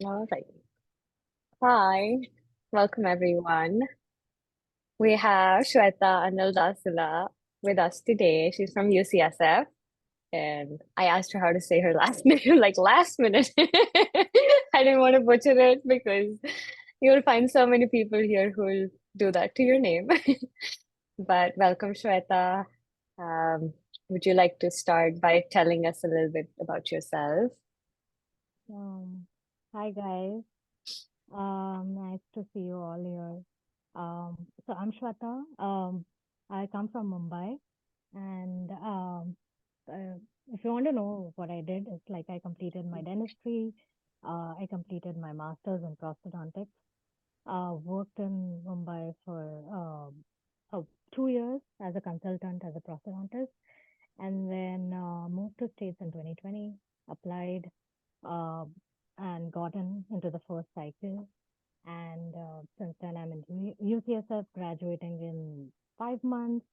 All right. Hi, welcome everyone. We have Shweta Annaldasula with us today. She's from UCSF, and I asked her how to say her last name, like last minute. I didn't want to butcher it because you'll find so many people here who will do that to your name. But welcome, Shweta. Um, would you like to start by telling us a little bit about yourself? Um, Hi guys. Nice to see you all here. So I'm Shweta. I come from Mumbai, and if you want to know what I did, it's like I completed my dentistry. I completed my master's in prosthodontics. Worked in Mumbai for 2 years as a consultant as a prosthodontist, and then moved to States in 2020. Applied uh, and gotten into the first cycle. And since then, I'm in UCSF, graduating in 5 months.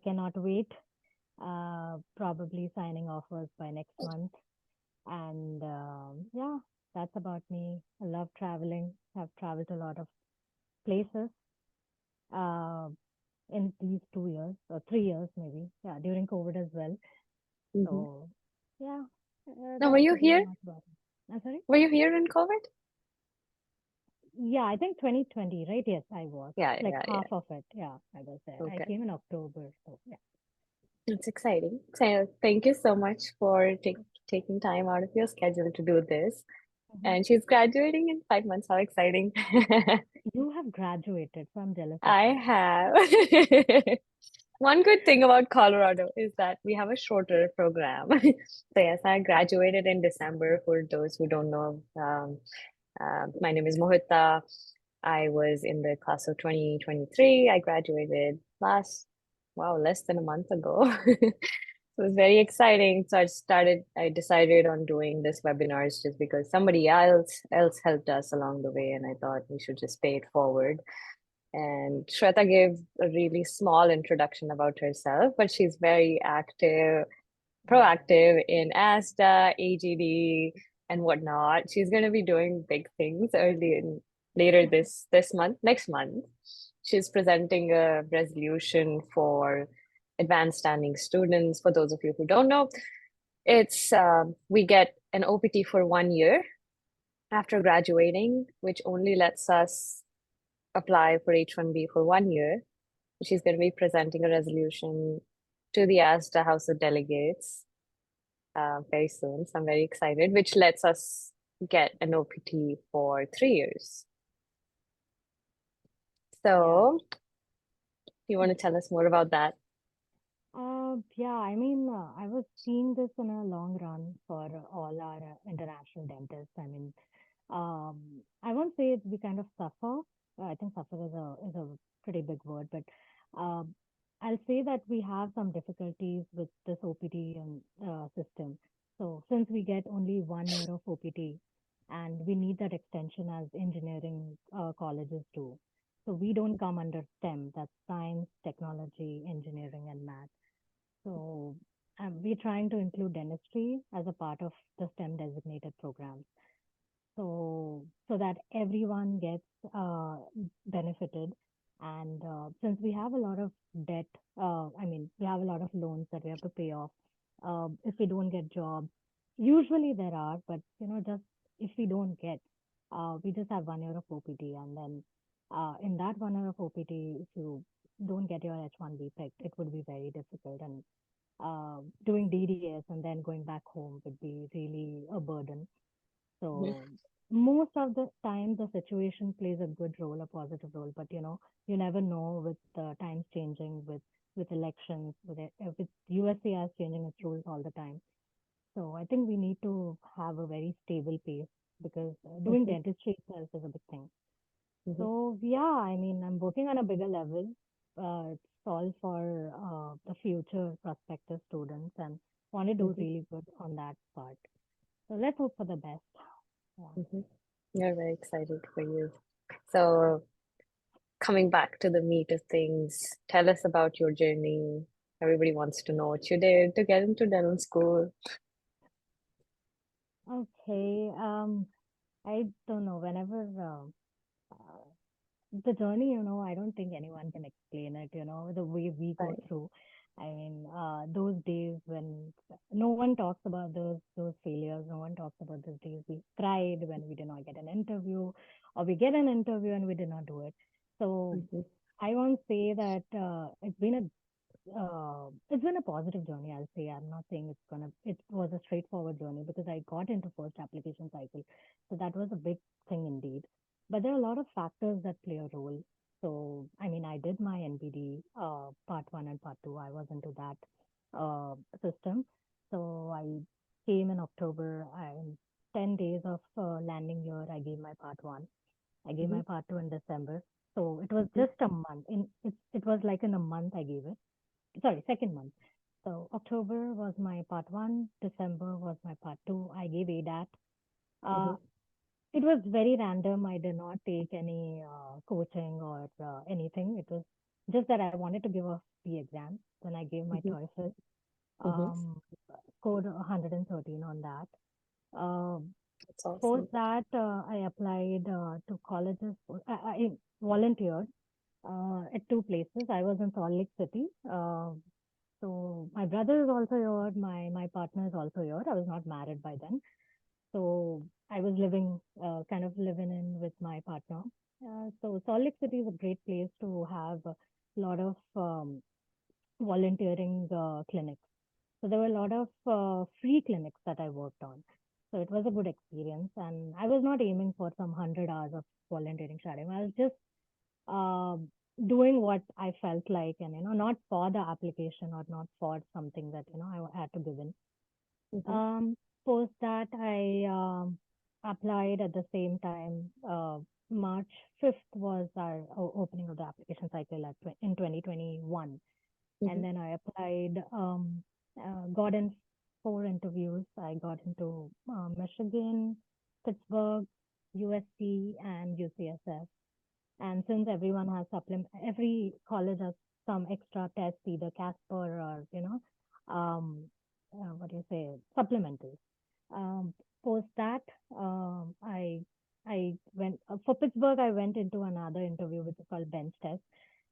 Cannot wait. Probably signing offers by next month. And yeah, that's about me. I love traveling. I've traveled a lot of places uh, in these 2 years or 3 years, maybe. Yeah, during COVID as well. Hmm. So yeah, Now, that's pretty much about it. I'm sorry. were you here in COVID? Yeah, I think 2020, right? Yes, I was. Yeah, Like yeah, half yeah. of it. Yeah, I was there. I Okay. came in October. So yeah. It's exciting. So thank you so much for taking time out of your schedule to do this. Mhm. And she's graduating in 5 months. How exciting. You have graduated, so I'm jealous of I you. have. One good thing about Colorado is that we have a shorter program. So yes, I graduated in December. For those who don't know, my name is Mohita. I was in the class of 2023. I graduated less than a month ago. So it was very exciting. So I decided on doing this webinars just because somebody else helped us along the way, and I thought we should just pay it forward. And Shweta gave a really small introduction about herself, but she's very active, proactive in ASDA, AGD, and whatnot. She's going to be doing big things later this month, next month. She's presenting a resolution for advanced standing students. For those of you who don't know, it's we get an OPT for 1 year after graduating, which only lets us apply for H-1B for 1 year. She's going to be presenting a resolution to the ASDA House of Delegates very soon. So I'm very excited, which lets us get an OPT for 3 years. Yeah. So, you want to tell us more about that? Yeah, I mean, I was seeing this in a long run for all our international dentists. I mean, I won't say we kind of suffer. I think suffer is a pretty big word, but um, I'll say that we have some difficulties with this OPT and system. So since we get only 1 year of OPT, and we need that extension as engineering colleges do. So we don't come under STEM, that's science, technology, engineering, and math. So we're trying to include dentistry as a part of the STEM designated programs. So that everyone gets benefited. And since we have a lot of debt, I mean, we have a lot of loans that we have to pay off. If we don't get jobs, usually there are, but just if we don't get, we just have 1 year of OPT, and then in that 1 year of OPT, if you don't get your H1B picked, it would be very difficult. And doing DDS and then going back home would be really a burden. Mhm. So most of the time, the situation plays a good role, a positive role. But you never know with times changing, with elections, with USCIS changing its rules all the time. So I think we need to have a very stable pace because doing Mhm. dentistry itself is a big thing. Mhm. So yeah, I mean, I'm working on a bigger level. It's all for the future prospective students, and want to do Mhm. really good on that part. So let's hope for the best. Yeah. Mhm. We're very excited for you. So, coming back to the meat of things, tell us about your journey. Everybody wants to know what you did to get into dental school. Okay. I don't know. Whenever the journey, I don't think anyone can explain it, the way we go Right. through. I mean, those days when no one talks about those failures, no one talks about those days we cried when we did not get an interview, or we get an interview and we did not do it. So Mm-hmm. I won't say that it's been a positive journey, I'll say. I'm not saying it was a straightforward journey because I got into first application cycle. So that was a big thing indeed. But there are a lot of factors that play a role. So, I mean, I did my NBD part one and part two. I was into that system. So I came in October. In 10 days of landing here, I gave my part one. I gave Mm-hmm. my part two in December. So it was Mm-hmm. just a month. It was like in a month I gave it. Sorry, second month. So October was my part one, December was my part two. I gave ADAT. Uh, Mm-hmm. it was very random. I did not take any coaching or anything. It was just that I wanted to give off the exam. Then I gave my Mm-hmm. TOEFL, Mm-hmm. um, scored 113 on that. Um That's awesome. Post that, I applied to colleges. I volunteered at two places. I was in Salt Lake City. So my brother is also here. My partner is also here. I was not married by then. So I was kind of living in with my partner. So Salt Lake City is a great place to have a lot of volunteering clinics. So there were a lot of free clinics that I worked on. So it was a good experience. And I was not aiming for some 100 hours of volunteering shadowing. I was just um doing what I felt like, and not for the application or not for something that I had to give in. Mm-hmm. Um, Post that I applied at the same time. March 5th was our opening of the application cycle in 2021, Mm-hmm. and then I applied. Got in four interviews. I got into Michigan, Pittsburgh, USC, and UCSF. And since every college has some extra test, either Casper or, what do you say, supplemental. Um, Post that, I went for Pittsburgh. I went into another interview which is called bench test.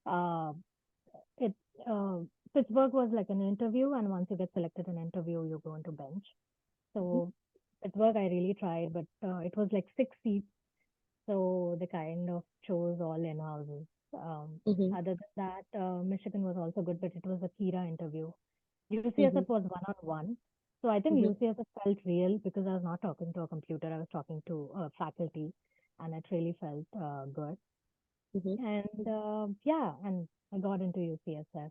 Uh, it uh, Pittsburgh was like an interview, and once you get selected in interview, you go into bench. So Pittsburgh, I really tried, but it was like 6 seats, so they kind of chose all in-houses. Mm-hmm. Other than that, Michigan was also good, but it was a Kira interview. Mm-hmm. UCSF was one-on-one. So I think Mm-hmm. UCSF felt real because I was not talking to a computer. I was talking to faculty, and it really felt good. Mm-hmm. And yeah, and I got into UCSF.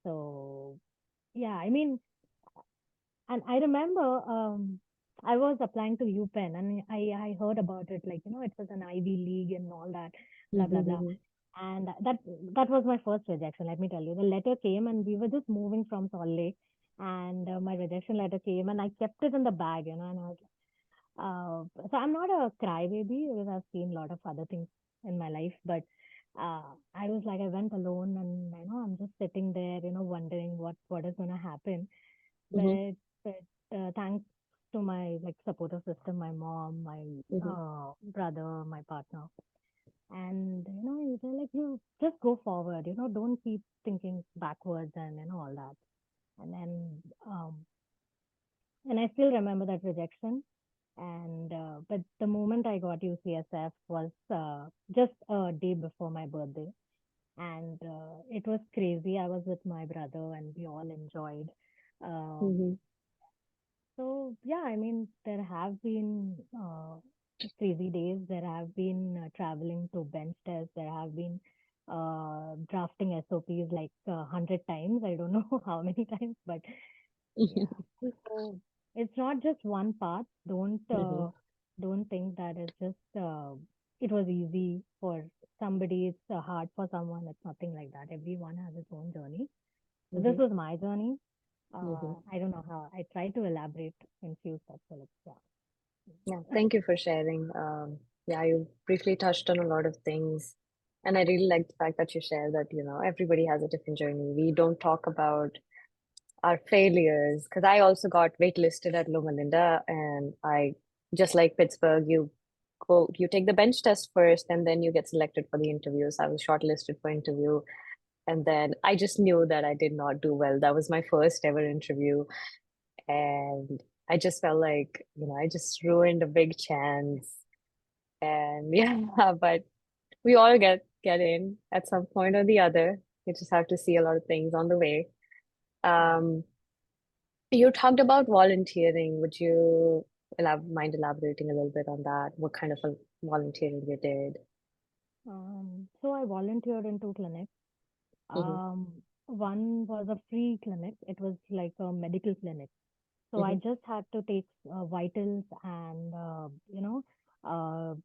So yeah, I mean, and I remember I was applying to UPenn, and I heard about it, like, it was an Ivy League and all that, blah, blah, blah. Mm-hmm. And that was my first rejection, let me tell you. The letter came, and we were just moving from Salt Lake, and my rejection letter came, and I kept it in the bag, and I was so I'm not a crybaby because I've seen a lot of other things in my life, but I was like, I went alone, and I'm just sitting there, wondering what is gonna happen. Mm-hmm. But thanks to my like supportive system, my mom, my Mm-hmm. brother, my partner, and they're like, you just go forward, don't keep thinking backwards and all that. And then and I still remember that rejection. And but the moment I got UCSF was just a day before my birthday, and it was crazy. I was with my brother, and we all enjoyed. Um, Mm-hmm. So yeah, I mean, there have been crazy days. There have been traveling to bench tests. There have been drafting SOPs like 100 times. I don't know how many times, but yeah. So it's not just one path. Mm-hmm. Don't think that it's just it was easy for somebody. It's hard for someone. It's nothing like that. Everyone has its own journey. So this Mm-hmm. was my journey. Mm-hmm. I don't know how. I try to elaborate in few steps. So let's, yeah. Yeah, thank you for sharing. Yeah, you briefly touched on a lot of things. And I really like the fact that you share that, everybody has a different journey. We don't talk about our failures because I also got waitlisted at Loma Linda and just like Pittsburgh, you you take the bench test first, and then you get selected for the interviews. I was shortlisted for interview, and then I just knew that I did not do well. That was my first ever interview, and I just felt like, I just ruined a big chance. And yeah, but we all get in at some point or the other. You just have to see a lot of things on the way. Right. Um, you talked about volunteering. Would you mind elaborating a little bit on that? What kind of a volunteering you did? So I volunteered in two clinics. Mm-hmm, Um, One was a free clinic. It was like a medical clinic. So I mm-hmm, just had to take vitals and, uh,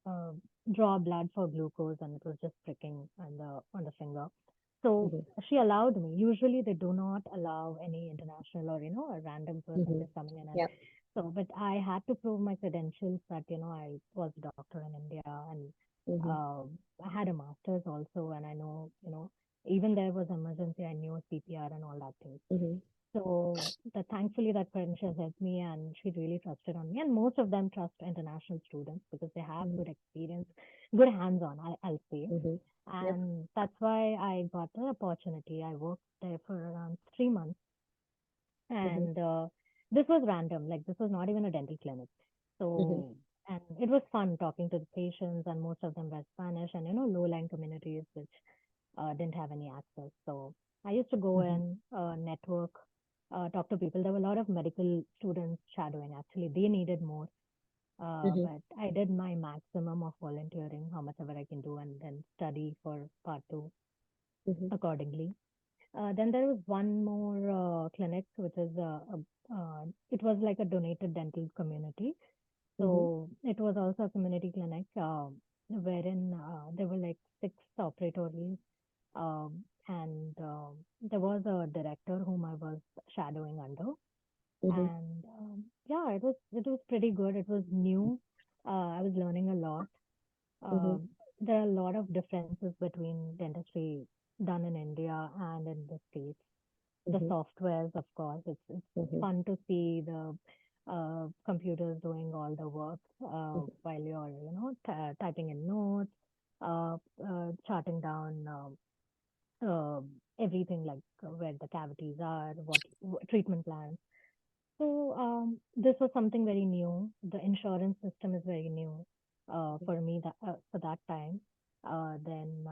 uh, draw blood for glucose, and it was just pricking on the finger. So mm-hmm, she allowed me. Usually they do not allow any international or, a random person mm-hmm. just coming in. And Yeah. so, but I had to prove my credentials that, I was a doctor in India, and Mm-hmm, uh, I had a master's also, and I know, even there was emergency, I knew CPR and all that thing. mm-hmm, So thankfully that friend has helped me, and she really trusted on me. And most of them trust international students because they have mm-hmm, good experience, good hands-on, I'll say. mm-hmm. Yep. And that's why I got the opportunity. I worked there for around 3 months, Mm-hmm, and this was random. Like, this was not even a dental clinic. mm-hmm, So, and it was fun talking to the patients, and most of them were Spanish and, low-lying communities which didn't have any access. So I used to go mm-hmm, and network, talk to people. There were a lot of medical students shadowing. Actually, they needed more. mm-hmm, But I did my maximum of volunteering, how much ever I can do, and then study for part two mm-hmm, accordingly. Then there was one more clinic, which is it was like a donated dental community. mm-hmm, So it was also a community clinic, wherein there were like six operatories, and there was a director whom I was shadowing under. mm-hmm, And yeah, it was pretty good. It was new. I was learning a lot. mm-hmm, Uh, there are a lot of differences between dentistry done in India and in the States. The mm-hmm, softwares, of course, it's mm-hmm, fun to see the computers doing all the work while you're, typing in notes, uh, charting down everything, like where the cavities are, what treatment plans. So this was something very new. The insurance system is very new for me for that time. Then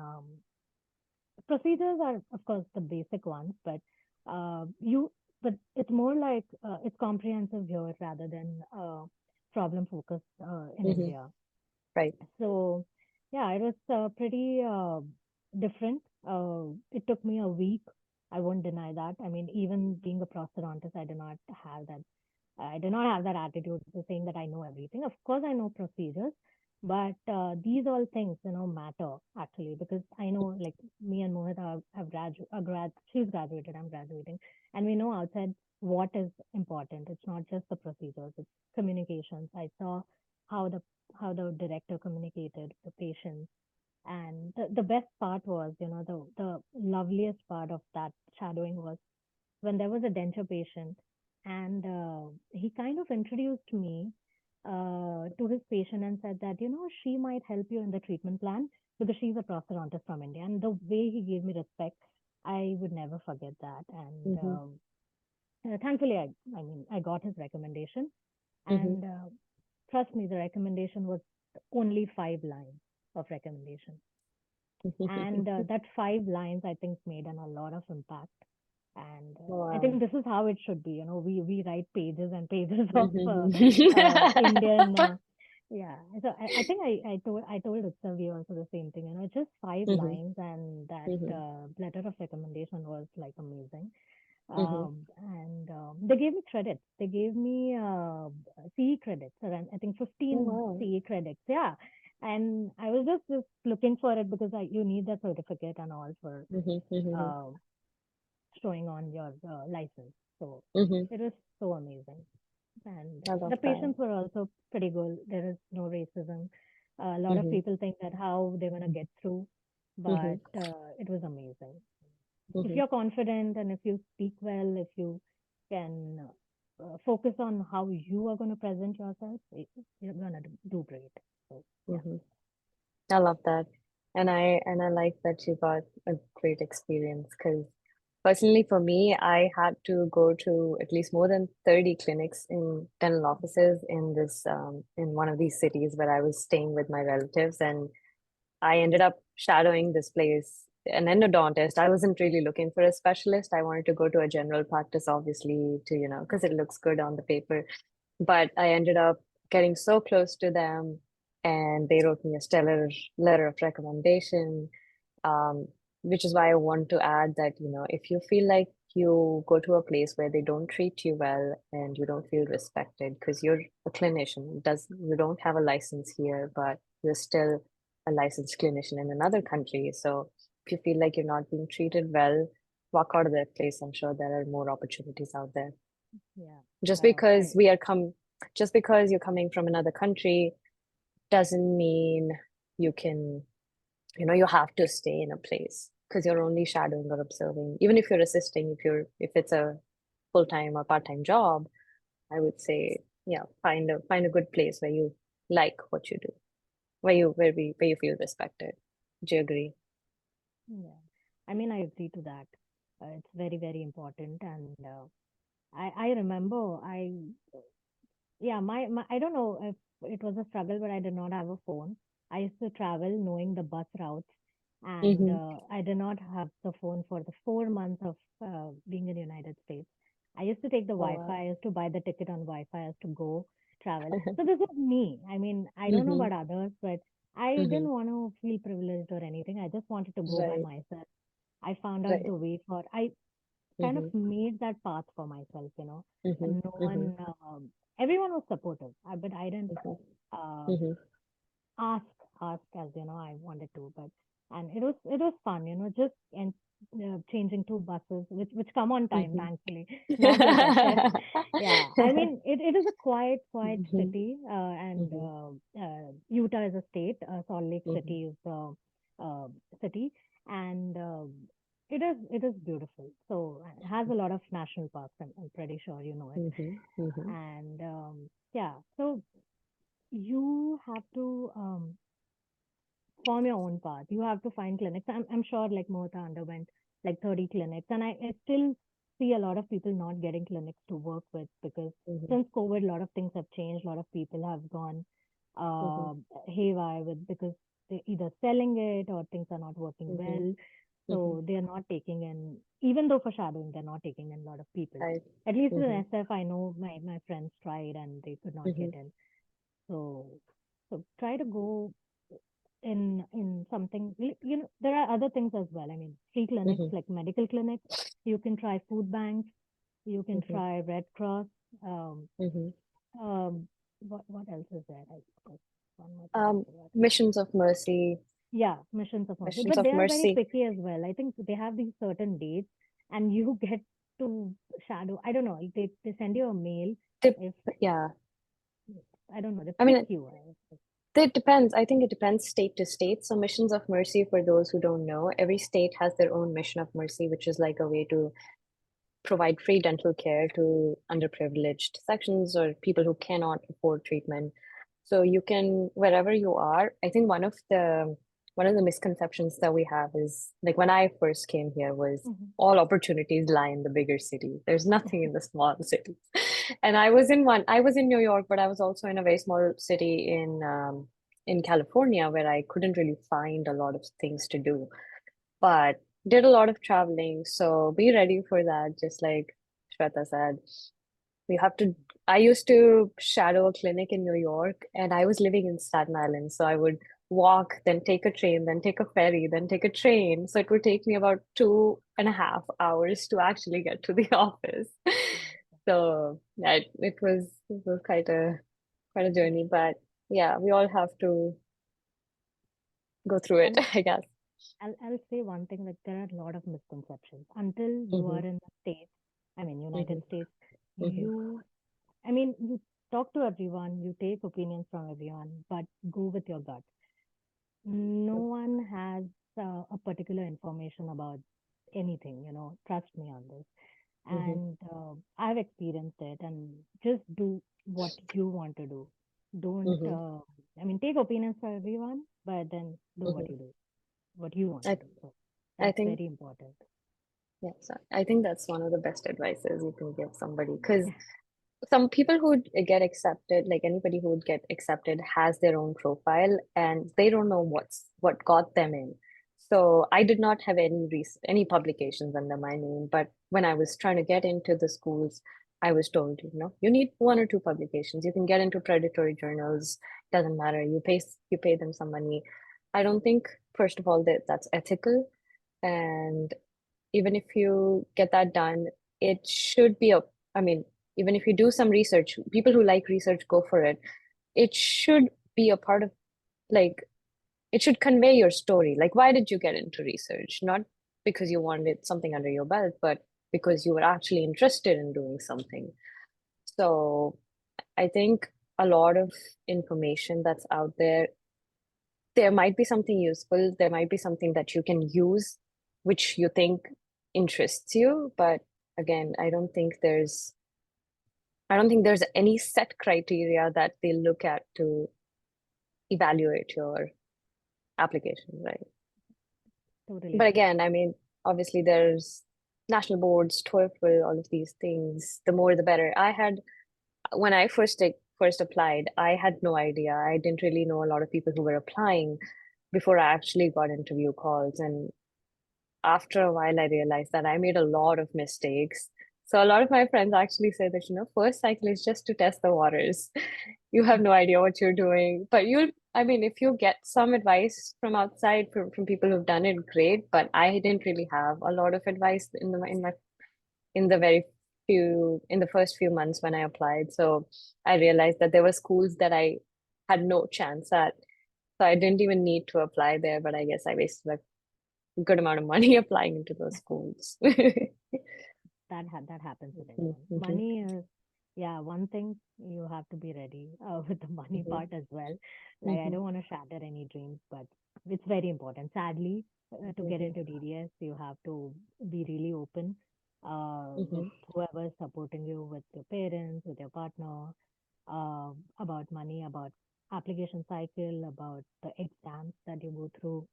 procedures are, of course, the basic ones, but you but it's more like it's comprehensive here rather than problem focused in mm-hmm. India. Right. So yeah, it was pretty different. It took me a week. I won't deny that. I mean, even being a prosthodontist, I do not have that attitude to saying that I know everything. Of course, I know procedures, but these all things, matter actually, because I know, like, me and Mohit have she's graduated, I'm graduating, and we know outside what is important. It's not just the procedures; it's communications. I saw how the how the director communicated with the patients, and the best part was, the loveliest part of that shadowing was when there was a denture patient, and he kind of introduced me to his patient and said that, she might help you in the treatment plan because she's a prosthodontist from India. And the way he gave me respect, I would never forget that. And Mm-hmm, thankfully, I got his recommendation. mm-hmm. And trust me, the recommendation was only 5 lines of recommendation. And that 5 lines, I think, made a lot of impact. And I think Wow. this is how it should be. We write pages and pages of Mm-hmm. Indian. Yeah, so I think I told Utsavi also the same thing. Just five Mm-hmm, lines, and that mm-hmm, letter of recommendation was like amazing. mm-hmm. And they gave me credits. They gave me CE credits, around I think Oh, 15 wow. CE credits. Yeah, and I was just looking for it because you need that certificate and all for Mm-hmm, mm-hmm, uh, showing on your license. So mm-hmm. it was so amazing. And I love the that. patients were also pretty good. There is no racism. A lot of Mm-hmm, people think that how they're going to get through, mm-hmm, but it was amazing. If mm-hmm, you're confident and if you speak well, if you can focus on how you are going to present yourself, you're going to do great. So, yeah. Hmm. I love that. And I like that you got a great experience because personally for me, I had to go to at least more than 30 clinics in dental offices in this in one of these cities where I was staying with my relatives, and I ended up shadowing this place, an endodontist. I wasn't really looking for a specialist. I wanted to go to a general practice, obviously, to, because it looks good on the paper. But I ended up getting so close to them, and they wrote me a stellar letter of recommendation. Um, which is why I want to add that, if you feel like you go to a place where they don't treat you well and you don't feel respected because you're a clinician, you don't have a license here, but you're still a licensed clinician in another country. So if you feel like you're not being treated well, walk out of that place. I'm sure there are more opportunities out there. Yeah. Just I, because we are come, just because you're coming from another country doesn't mean you can, you have to stay in a place because you're only shadowing or observing. Even if you're assisting, if it's a full-time or part-time job, I would say, yeah, find a good place where you like what you do, where you feel respected. Do you agree? yeah. I mean, I agree to that. It's very, very important. And I remember yeah, I don't know if it was a struggle, but I did not have a phone. I used to travel knowing the bus routes, and Mm-hmm. I did not have the phone for the 4 months of being in the United States. I used to take the Oh, Wi-Fi. wow. I used to buy the ticket on Wi-Fi. I used to go travel. So this is me. I mean, I don't know Mm-hmm. about others, but I Mm-hmm. didn't want to feel privileged or anything. I just wanted to go by Right. myself. I found out Right. the way for I kind of Mm-hmm. made that path for myself, Mm-hmm. and no Mm-hmm. one, everyone was supportive, but I didn't uh, Mm-hmm. ask, as I wanted to, but and it was fun, just and changing two buses, which come on time, Mm-hmm. thankfully, not like SF. Yeah, I mean it is a quiet Mm-hmm. city, and Mm-hmm. Utah is a state, Salt Lake Mm-hmm. City is the uh, city, and it is beautiful. So it has a lot of national parks. I'm pretty sure you know it, Mm-hmm. Mm-hmm. and yeah, so you have to form your own path. You have to find clinics. I'm sure like Mohta underwent like 30 clinics. And I still see a lot of people not getting clinics to work with because Mm-hmm. since COVID, a lot of things have changed. A lot of people have gone Mm-hmm. uh, haywire with because they're either selling it or things are not working Mm-hmm. well. Mm-hmm. So they are not taking in, even though for shadowing, they're not taking in a lot of people. Right. At least in Mm-hmm. SF, I know my friends tried and they could not Mm-hmm. get in. So try to go in something, there are other things as well. I mean, free clinics Mm-hmm. like medical clinics. You can try food banks. You can Mm-hmm. try Red Cross. um Mm-hmm. um what else is there? One more thing I Um, forgot. Missions of Mercy, Yeah, Missions of Mercy, Missions but of they are very Mercy. picky as well. I think they have these certain dates and you get to shadow. I don't know, they send you a mail. They, If yeah, I don't know, they I pick mean, you. it depends. I think it depends state to state. So, Missions of Mercy, for those who don't know, every state has their own Mission of Mercy, which is like a way to provide free dental care to underprivileged sections or people who cannot afford treatment. So you can, wherever you are, I think one of the misconceptions that we have is like when I first came here was Mhm. all opportunities lie in the bigger cities. There's nothing in the small cities. And I was in New York, but I was also in a very small city in California where I couldn't really find a lot of things to do, but did a lot of traveling. So be ready for that. Just like Shweta said, we have to. I used to shadow a clinic in New York, and I was living in Staten Island. So I would walk, then take a train, then take a ferry, then take a train. So it would take me about 2.5 hours to actually get to the office. So yeah, it was quite a Yeah. journey, but yeah, we all have to go through it, And I guess. I'll say one thing, like there are a lot of misconceptions. Until you are Hmm. in the States, I mean Hmm. United States, Hmm. you I mean you talk to everyone, you take opinions from everyone, but go with your gut. No one has a particular information about anything, trust me on this. And I've experienced it. And just do what you want to do. Don't, Mm-hmm. take opinions for everyone, but then do what Mm-hmm. you do, what you want to I do. So I that's think very important. yes, I think that's one of the best advices you can give somebody, because Yeah, some people who would get accepted, like anybody who would get accepted, has their own profile and they don't know what got them in. So I did not have any publications under my name, but when I was trying to get into the schools, I was told, you need one or two publications. You can get into predatory journals, doesn't matter. You pay them some money. I don't think, first of all, that that's ethical. And even if you get that done, it should be I mean, even if you do some research, people who like research go for it. It should be a part of, like, it should convey your story. Like, why did you get into research? Not because you wanted something under your belt, but because you were actually interested in doing something. So I think a lot of information that's out there might be something useful, there might be something that you can use, which you think interests you. But again, I don't think there's any set criteria that they look at to evaluate your application, right? totally But agree. again, I mean, obviously there's national boards, TOEFL, all of these things. The more the better. When I first applied, I had no idea. I didn't really know a lot of people who were applying before I actually got interview calls. And after a while, I realized that I made a lot of mistakes. So a lot of my friends actually say that, first cycle is just to test the waters. You have no idea what you're doing, but I mean, if you get some advice from outside, from people who've done it, great. But I didn't really have a lot of advice in the in the first few months when I applied. So I realized that there were schools that I had no chance at. So I didn't even need to apply there, but I guess I wasted a good amount of money applying into those schools. That happens with Mhm, anyone. mhm, Money is, yeah, one thing you have to be ready with the money mhm, part as well. Like, I mhm, don't want to shatter any dreams, but it's very important. Sadly, to get mhm, into DDS, you have to be really open with mhm, whoever is supporting you, with your parents, with your partner, about money, about application cycle, about the exams that you go through.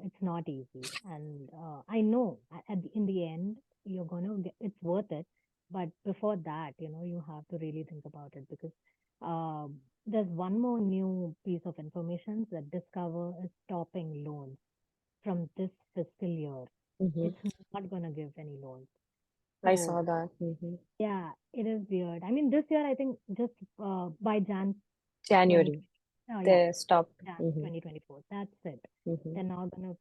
It's not easy, and I know in the end you're gonna get, it's worth it. But before that, you have to really think about it, because there's one more new piece of information that Discover is stopping loans from this fiscal year. mhm. It's not gonna give any loans. I So saw that. Mhm. yeah, it is weird. I mean, this year I think just by Jan 20, January, yeah, they stopped. Jan Mhm, 2024. That's it. mhm, They're now gonna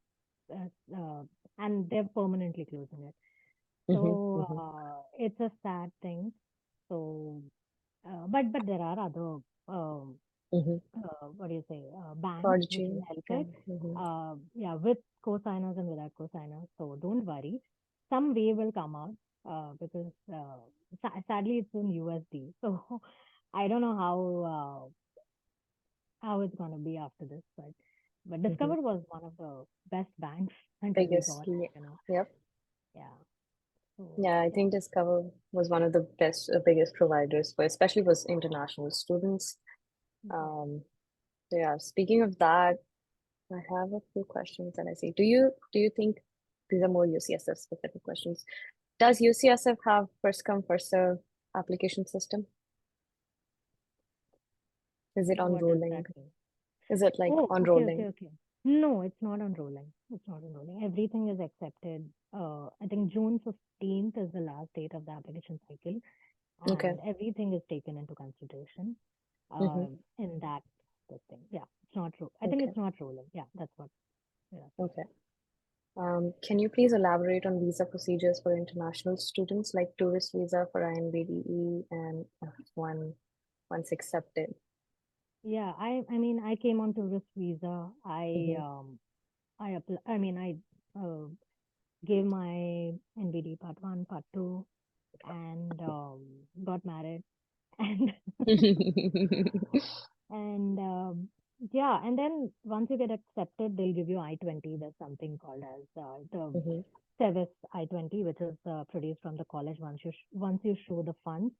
and they're permanently closing it. mhm, So mhm, it's a sad thing. So, but there are other mhm. what do you say, banks which will Prodigy. help Yeah. it. Mhm, Yeah, with co-signers and without co-signers. So don't worry, some way will come out because sadly it's in USD. So I don't know how it's gonna be after this, but mhm. Discover was one of the best banks until we Biggest. got, Yep. yeah. So Yeah, I yeah, think Discover was one of the biggest providers for, especially for international students. yeah. Um, so yeah, speaking of that, I have a few questions that I see. Do you think these are more UCSF specific questions? Does UCSF have first come, first serve application system? Is it on What does rolling? that mean? Is it like Oh, on okay, okay, rolling? okay. No, it's not on rolling. It's not on rolling. Everything is accepted. I think June 15th is the last date of the application cycle, Okay. and everything is taken into consideration Mm-hmm. uh, in that this thing. Yeah, it's not. I think Okay. it's not rolling. Yeah, that's what. Yeah. Okay. Can you please elaborate on visa procedures for international students, like tourist visa for INBDE and F1 once accepted? Yeah, I mean, I came on tourist visa. Mm-hmm. I mean, I uh, gave my NBD part one, part two, and got married, and and yeah, and then once you get accepted, they'll give you I-20. There's something called as the Mm-hmm. Tevis I-20, which is produced from the college once you show the funds,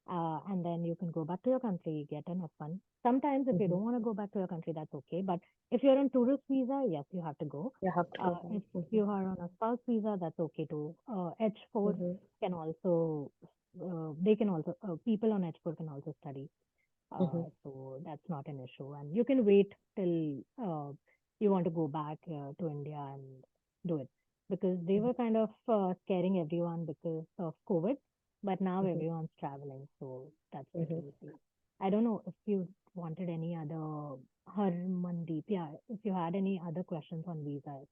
and then you can go back to your country, get an F1. Sometimes, if you Mm-hmm. don't want to go back to your country, that's okay. But if you're on tourist visa, yes, you have to go. You have to go If back. you are on a spouse visa, that's okay too. H4 Mm-hmm. can also, they can also, people on H4 can also study. Mm-hmm. So that's not an issue. And you can wait till you want to go back to India and do it. Because they were kind of scaring everyone because of COVID, but now Mm-hmm. everyone's traveling. So that's pretty Mm-hmm. easy. I don't know if you wanted any other Harmandeep. Yeah, if you had any other questions on visas,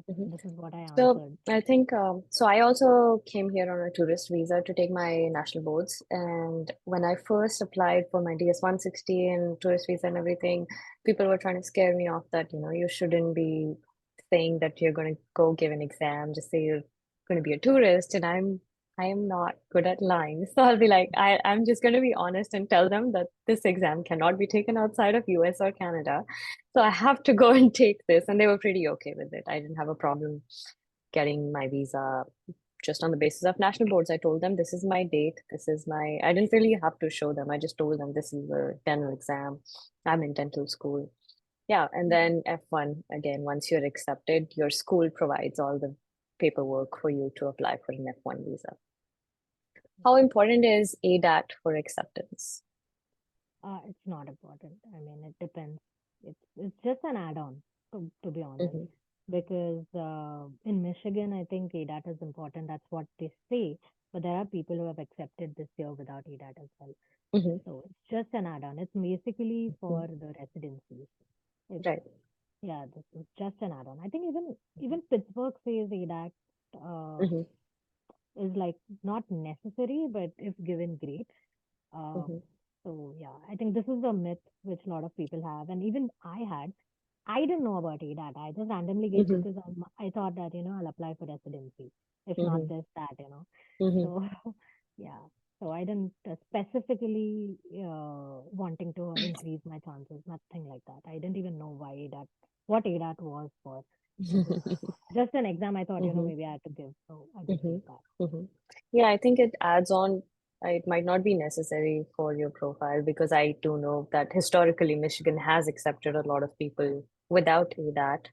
Mm-hmm. this is what I So answered. I think so. I also came here on a tourist visa to take my national boards, and when I first applied for my DS 160 and tourist visa and everything, people were trying to scare me off that you shouldn't be saying that you're going to go give an exam. Just say you're going to be a tourist, and I am not good at lying, so I'll be like I'm just going to be honest and tell them that this exam cannot be taken outside of US or Canada. So I have to go and take this. And they were pretty okay with it. I didn't have a problem getting my visa just on the basis of national boards. I told them this is my date. I didn't really have to show them. I just told them this is a dental exam. I'm in dental school. Yeah. And then F1, again, once you're accepted, your school provides all the paperwork for you to apply for an F1 visa. How important is ADAT for acceptance? It's not important. I mean, it depends. It's just an add-on, to be honest. Mm-hmm. Because in Michigan, I think ADAT is important. That's what they say. But there are people who have accepted this year without ADAT as well. Mm-hmm. So it's just an add-on. It's basically Mm-hmm. for the residencies. It's Right. yeah, this is just an add-on. I think even Pittsburgh says ADAT Mm-hmm. is like not necessary, but if given, great. Um, Mm-hmm. so yeah, I think this is a myth which a lot of people have, and even I had. I didn't know about ADAT. I just randomly gave Mm-hmm. because I thought that I'll apply for residency, if not Mm-hmm. this that. Mm-hmm. So yeah, so I didn't specifically wanting to increase my chances, nothing like that. I didn't even know why ADAT, what ADAT was for. It was just an exam. I thought Mm-hmm. maybe I had to give, so I just Mm-hmm. gave that. Mm-hmm. Yeah, I think it adds on. It might not be necessary for your profile because I do know that historically Michigan has accepted a lot of people without that.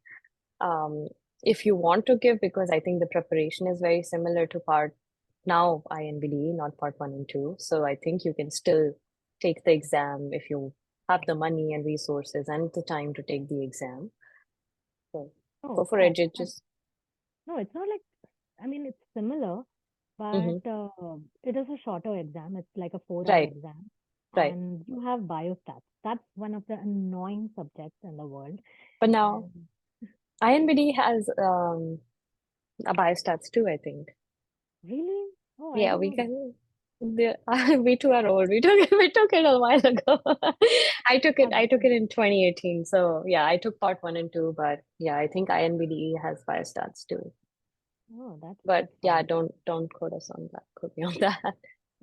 Um, if you want to give, because I think the preparation is very similar to part now INBD, not part one and two. So I think you can still take the exam if you have the money and resources and the time to take the exam. So go Oh, for it. It just no, it's not like, I mean, it's similar, but hmm it is a shorter exam. It's like a 4 hour right, exam. right. And you have biostats. That's one of the annoying subjects in the world. But now And INBD has a biostats too, I think. really? Oh, I Yeah, didn't we know that. can. We too are old. We took it a while ago. I took it. Uh, I took it in 2018. So yeah, I took part one and two. But yeah, I think INBDE has biostats too. oh, that's But yeah, fun. don't quote us on that. Quote me on that.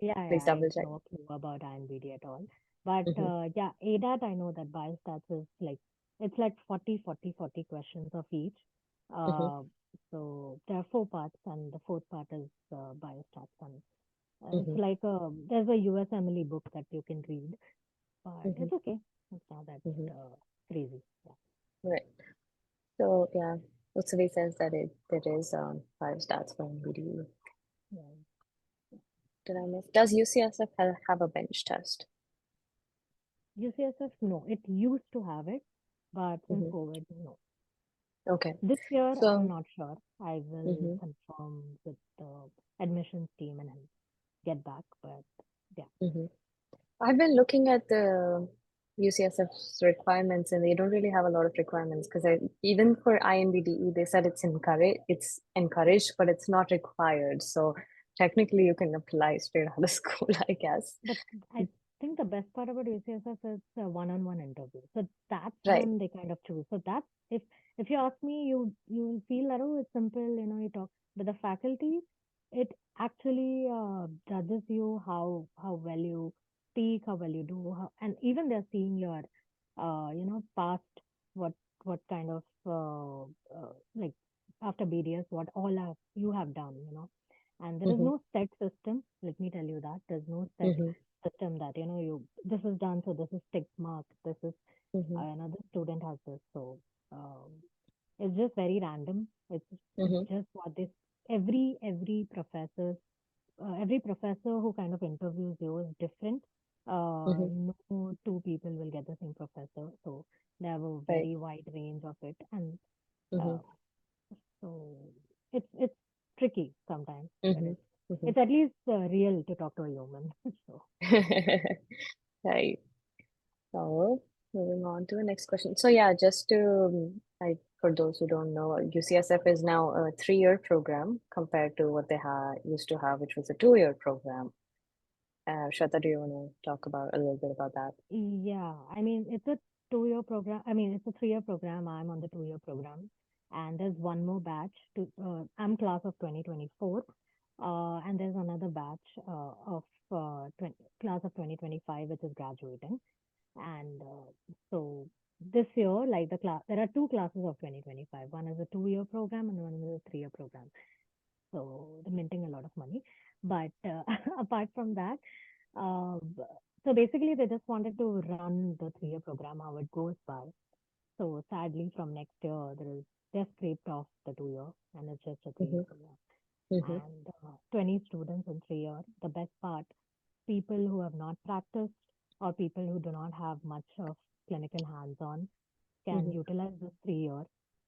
Yeah, yeah, Please I double have check. no clue about IMBD at all. But Mm-hmm, yeah, ADAT, I know that biostats is like, it's like 40, 40, 40 questions of each. mm-hmm, Uh, so there are 4 parts, and the fourth part is biostats. And it's mm-hmm, like there's a USMLE book that you can read, but mm-hmm, it's okay. It's not that mm-hmm. crazy. Yeah. Right. So yeah, Utsavi says that there is biostats for INBDE. Yeah. Did I miss? Does UCSF have a bench test? UCSF, no, it used to have it, but since Mm-hmm. COVID, no. Okay. This year, I'm So. not sure. I will Mm-hmm. confirm with the admissions team and get back. But yeah, Mm-hmm. I've been looking at the UCSF's requirements, and they don't really have a lot of requirements because even for INBDE, they said it's encouraged, but it's not required. So technically, you can apply straight out of school, I guess. but I think the best part about UCSF is a one-on-one interview. So that's Right. when they kind of choose. So that's if you ask me, you will feel that oh, it's simple. You talk, but the faculty, it actually judges you how well you speak, how well you do, and even they're seeing your past what what kind of like after BDS what you have done, and there is Mm-hmm. no set system. Let me tell you that there's no set Mm-hmm. system that this is done, so this is tick mark. This is Mm-hmm. another student has this, so um, it's just very random. It's Mm-hmm. just what this every professor who kind of interviews you is different. Mm-hmm. No two people will get the same professor, so they have a Right. very wide range of it, and Mm-hmm. uh, so it's tricky sometimes, but Mm-hmm. it's Mm-hmm. it's at least real to talk to a human. So Right. So moving on to the next question. So yeah, just to for those who don't know, UCSF is now a 3-year program compared to what they used to have, which was a 2-year program. Shweta, do you want to talk about a little bit about that? yeah, I mean it's a 2-year program. I mean it's a 3-year program. I'm on the 2-year program, and there's one more batch. I'm class of 2024, and there's another batch of 20, class of 2025, which is graduating. And so this year, like there are two classes of 2025. One is a 2-year program and one is a 3-year program. So they're minting a lot of money. But apart from that, b- so basically they just wanted to run the 3-year program how it goes by. So sadly, from next year, they're scraped off the 2-year and it's just a 3-year Mm-hmm. program. Mm-hmm. And 20 students in 3 years. The best part, people who have not practiced or people who do not have much of clinical hands-on can Mm-hmm. utilize this 3 year.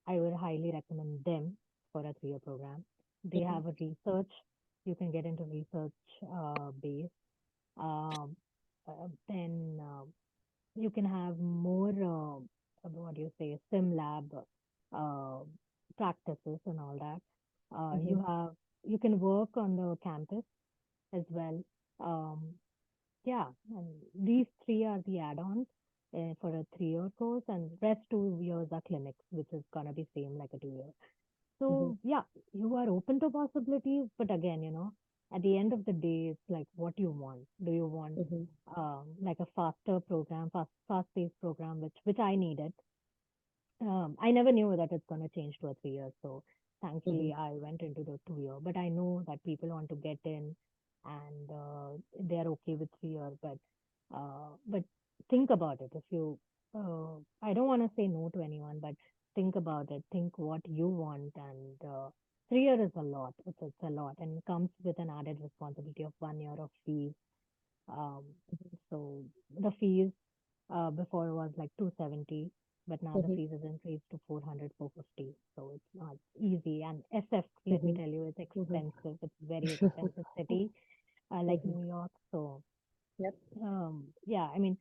I would highly recommend them for a 3-year program. They Mm-hmm. have a research. You can get into research base. Um, then you can have more, what do you say, sim lab uh, practices and all that. Mm-hmm. You can work on the campus as well. Um, yeah, and these three are the add-ons for a 3-year course, and rest 2 years are clinics, which is gonna be same like a 2-year. Mm-hmm. So yeah, you are open to possibilities, but again, at the end of the day, it's like what you want. Do you want Mm-hmm. like a faster program, fast-paced program, which I needed. I never knew that it's going to change to a 3 year. So Mm-hmm. thankfully, I went into the 2 year. But I know that people want to get in and they're okay with 3 year. But think about it. I don't want to say no to anyone, but think about it. Think what you want. And 3 year is a lot. It's a lot. And it comes with an added responsibility of 1 year of fees. Um, so the fees before was like 270, but now the Mm-hmm. fees has increased to 400, 450. So it's not easy. And SF, let me Mm-hmm. tell you, it's Mm-hmm. expensive. It's very expensive city, like Mm-hmm. New York. So Yep. yeah, I mean,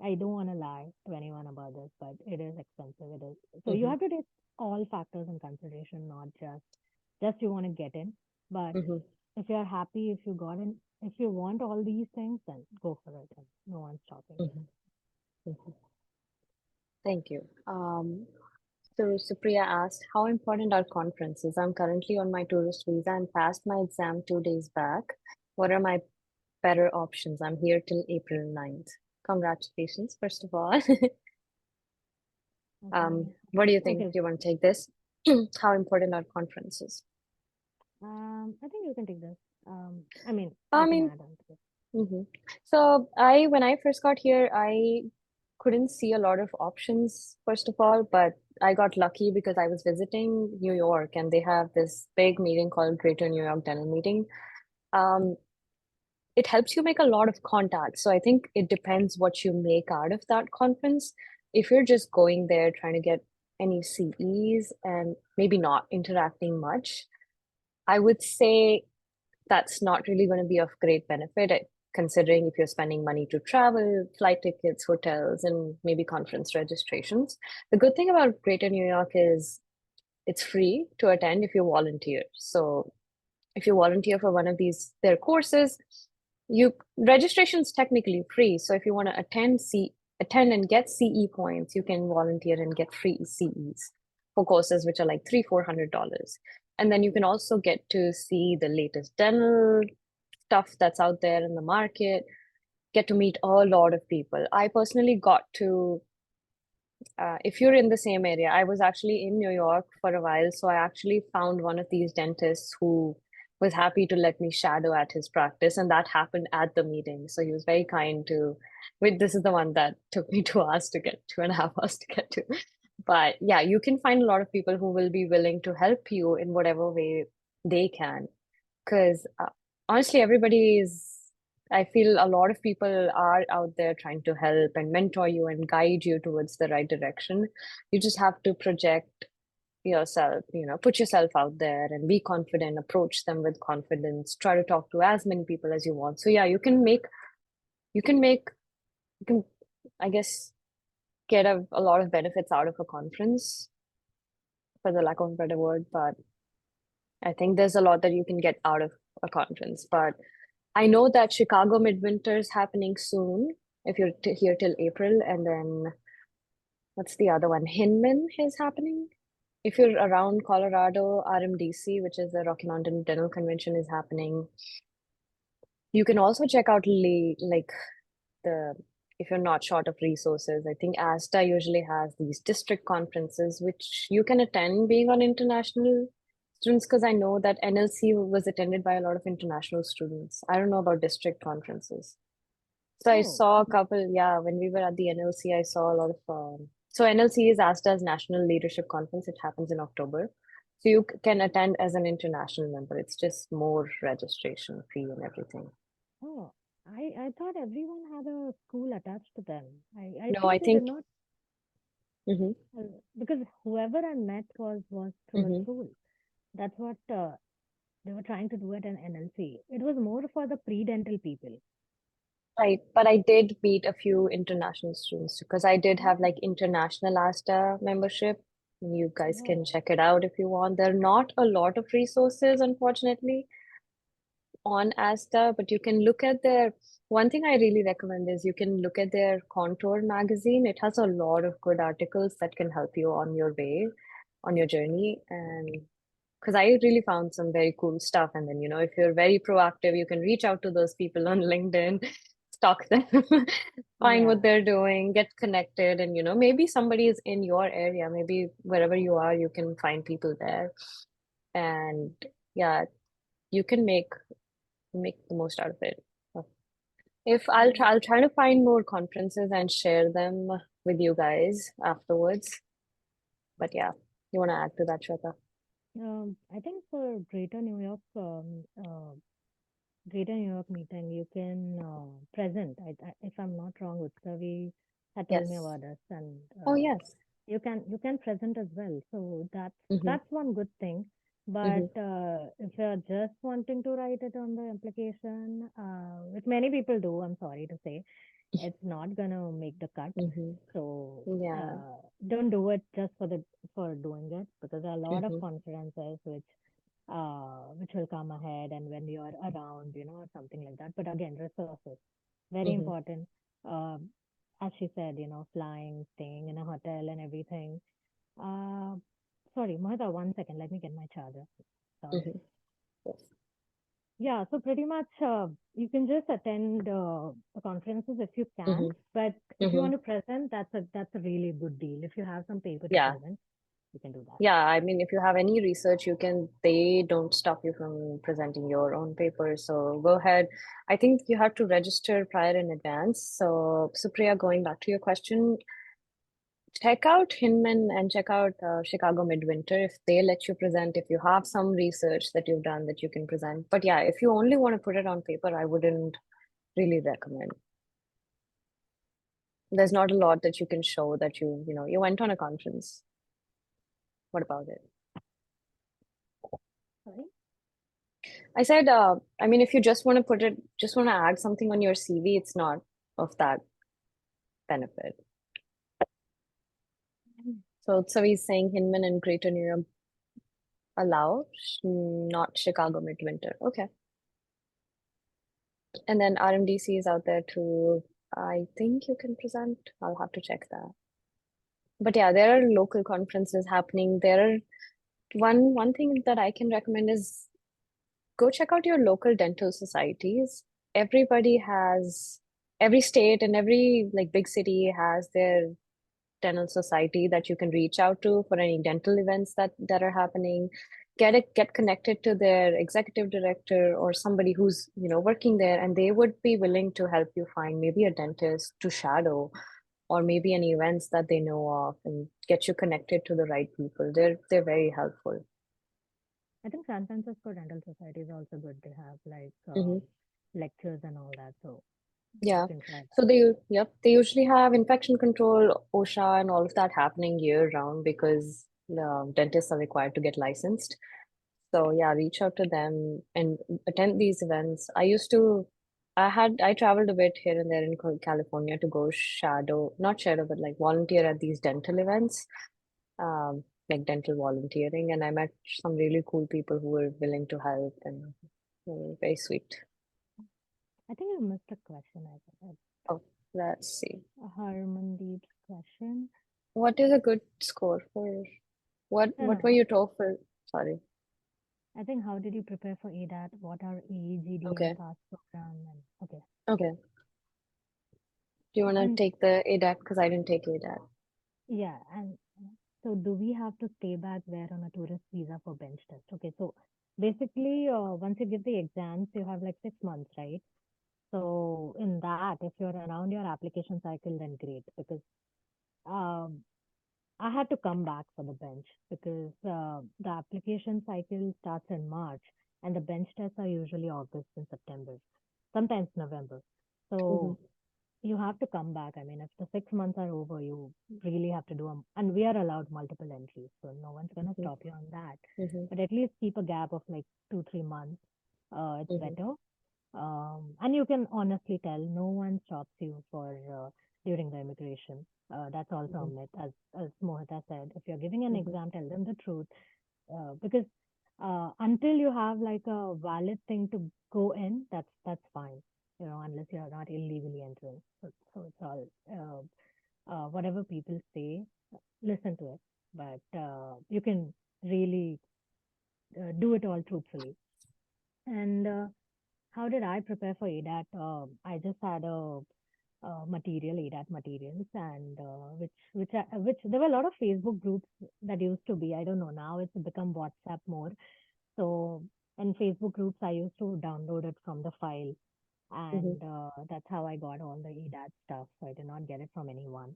I don't want to lie to anyone about this, but it is expensive. It is. So you Mm-hmm. have to take all factors in consideration, not just you want to get in. But Mm-hmm. if you're happy, if you got in, if you want all these things, then go for it. And no one's stopping you. Mm-hmm. Mm-hmm. Thank you. So Supriya asked, how important are conferences? I'm currently on my tourist visa and passed my exam 2 days back. What are my better options? I'm here till April 9th. Congratulations, first of all. Okay. What do you think? Okay. Do you want to take this? How important are conferences? I think you can take this. I mean, I I can mean, add on to this. so when I first got here, I couldn't see a lot of options, first of all, but I got lucky because I was visiting New York and they have this big meeting called Greater New York Dental Meeting. Um, it helps you make a lot of contacts. So I think it depends what you make out of that conference. If you're just going there trying to get any CEs and maybe not interacting much, I would say that's not really going to be of great benefit, considering if you're spending money to travel, flight tickets, hotels, and maybe conference registrations. The good thing about Greater New York is it's free to attend if you volunteer. So if you volunteer for one of their courses, you registration is technically free. So if you want to attend and get CE points, you can volunteer and get free CEs for courses which are like $300-400. And then you can also get to see the latest dental stuff that's out there in the market, get to meet a lot of people. I personally got to if you're in the same area, I was actually in New York for a while, so I actually found one of these dentists who was happy to let me shadow at his practice, and that happened at the meeting. So he was very kind to. Wait, this is the one that took me 2 hours to get, 2.5 hours to get to. But yeah, you can find a lot of people who will be willing to help you in whatever way they can. Because honestly, everybody is, I feel a lot of people are out there trying to help and mentor you and guide you towards the right direction. You just have to project yourself, put yourself out there and be confident, approach them with confidence, try to talk to as many people as you want. So yeah, you can make, you can, I guess, get a lot of benefits out of a conference, for the lack of a better word, but I think there's a lot that you can get out of a conference. But I know that Chicago Midwinter is happening soon, if you're here till April. And then what's the other one? Hinman is happening. If you're around Colorado, RMDC, which is the Rocky Mountain Dental Convention, is happening. You can also check out like the if you're not short of resources. I think ASTA usually has these district conferences which you can attend being on international students, because I know that NLC was attended by a lot of international students. I don't know about district conferences. So I Oh, saw a couple, yeah, when we were at the NLC, I saw a lot of so NLC is ASTA's National Leadership Conference. It happens in October. So you can attend as an international member. It's just more registration fee and everything. oh, I thought everyone had a school attached to them. I No, I think they did think. not, Hmm. because whoever I met was through a Hmm. school. That's what they were trying to do at an NLC. It was more for the pre-dental people. Right, but I did meet a few international students because I did have like international ASTA membership. You guys can Oh, check it out if you want. There are not a lot of resources, unfortunately, on ASTA, but you can look at their. One thing I really recommend is you can look at their Contour magazine. It has a lot of good articles that can help you on your way, on your journey. And because I really found some very cool stuff. And then, if you're very proactive, you can reach out to those people on LinkedIn, stalk them, find what yeah. they're doing, get connected. And, maybe somebody is in your area, maybe wherever you are, you can find people there. And yeah, you can make the most out of it. If Um, I'll try to find more conferences and share them with you guys afterwards. But yeah, you want to add to that, Shweta? I think for Greater New York meeting, you can present. If I'm not wrong, Utsavi had told me Yes. about this, and Oh, yes. you can present as well. So Mm-hmm. that's one good thing. But Mm-hmm. if you're just wanting to write it on the application, which many people do, I'm sorry to say, it's not gonna make the cut. Mm-hmm. So Yeah. don't do it just for doing it, because there are a lot of Mm-hmm. conferences which will come ahead, and when you're around, or something like that. But again, resources, very Mm-hmm. important. As she said, flying, staying in a hotel and everything. uh Sorry, Mohita, 1 second, let me get my charger. Sorry. Mm-hmm. Yes. Yeah, so pretty much you can just attend the conferences if you can, Mm-hmm. but if you Mm-hmm. want to present, that's a really good deal. If you have some paper to Yeah. present, you can do that. Yeah. I mean, if you have any research, they don't stop you from presenting your own paper. So go ahead. I think you have to register prior in advance. So, Supriya, going back to your question, check out Hinman and check out Chicago Midwinter if they let you present, if you have some research that you've done that you can present. But yeah, if you only want to put it on paper, I wouldn't really recommend. There's not a lot that you can show that you went on a conference. What about it? Sorry. I said, I mean, if you just want to add something on your CV, it's not of that benefit. So he's saying Hinman and Greater New York allow, not Chicago Midwinter. Okay. And then RMDC is out there too. I think you can present. I'll have to check that. But yeah, there are local conferences happening. There are one thing that I can recommend is go check out your local dental societies. Everybody has every state and every like big city has their dental society that you can reach out to for any dental events that are happening. Get connected to their executive director or somebody who's, working there, and they would be willing to help you find maybe a dentist to shadow, or maybe any events that they know of, and get you connected to the right people. They're very helpful. I think San Francisco Dental Society is also good. They have like Hmm. lectures and all that, so you Yeah. can try that. So they usually have infection control, OSHA, and all of that happening year round because dentists are required to get licensed. So yeah, reach out to them and attend these events. I traveled a bit here and there in California to go not shadow, but like volunteer at these dental events, like dental volunteering, and I met some really cool people who were willing to help, and they were very sweet. I think you missed a question. I think Oh, let's see. Harmandeep's question. What is a good score for No, what no. were you told for? Sorry. I think how did you prepare for ADAT? What are AEGD and Okay. PASS program? And okay. Okay. Do you want to And take the ADAT? Because I didn't take ADAT. yeah, and so do we have to stay back there on a tourist visa for bench test? Okay, so basically, once you give the exams, you have like 6 months, right? So in that, if you're around your application cycle, then great, because um, I had to come back for the bench because the application cycle starts in March and the bench tests are usually August and September, sometimes November. Mm-hmm. So you have to come back. I mean, if the 6 months are over, you really have to do them. And we are allowed multiple entries, so no one's going to stop you on that. Mm-hmm. But at least keep a gap of like 2, 3 months. It's Mm-hmm. better. And you can honestly tell no one stops you for during the immigration. That's also a Mm-hmm. myth, as Mohita said. If you're giving an Mm-hmm. exam, tell them the truth. Because until you have like a valid thing to go in, that's fine. Unless you're not illegally entering. So it's all whatever people say, listen to it. But you can really do it all truthfully. And how did I prepare for ADAT? I just had a material, ADAT materials, and which there were a lot of Facebook groups that used to be. I don't know, now it's become WhatsApp more. So in Facebook groups, I used to download it from the file, Mm-hmm. and that's how I got all the EDAT stuff. So I did not get it from anyone.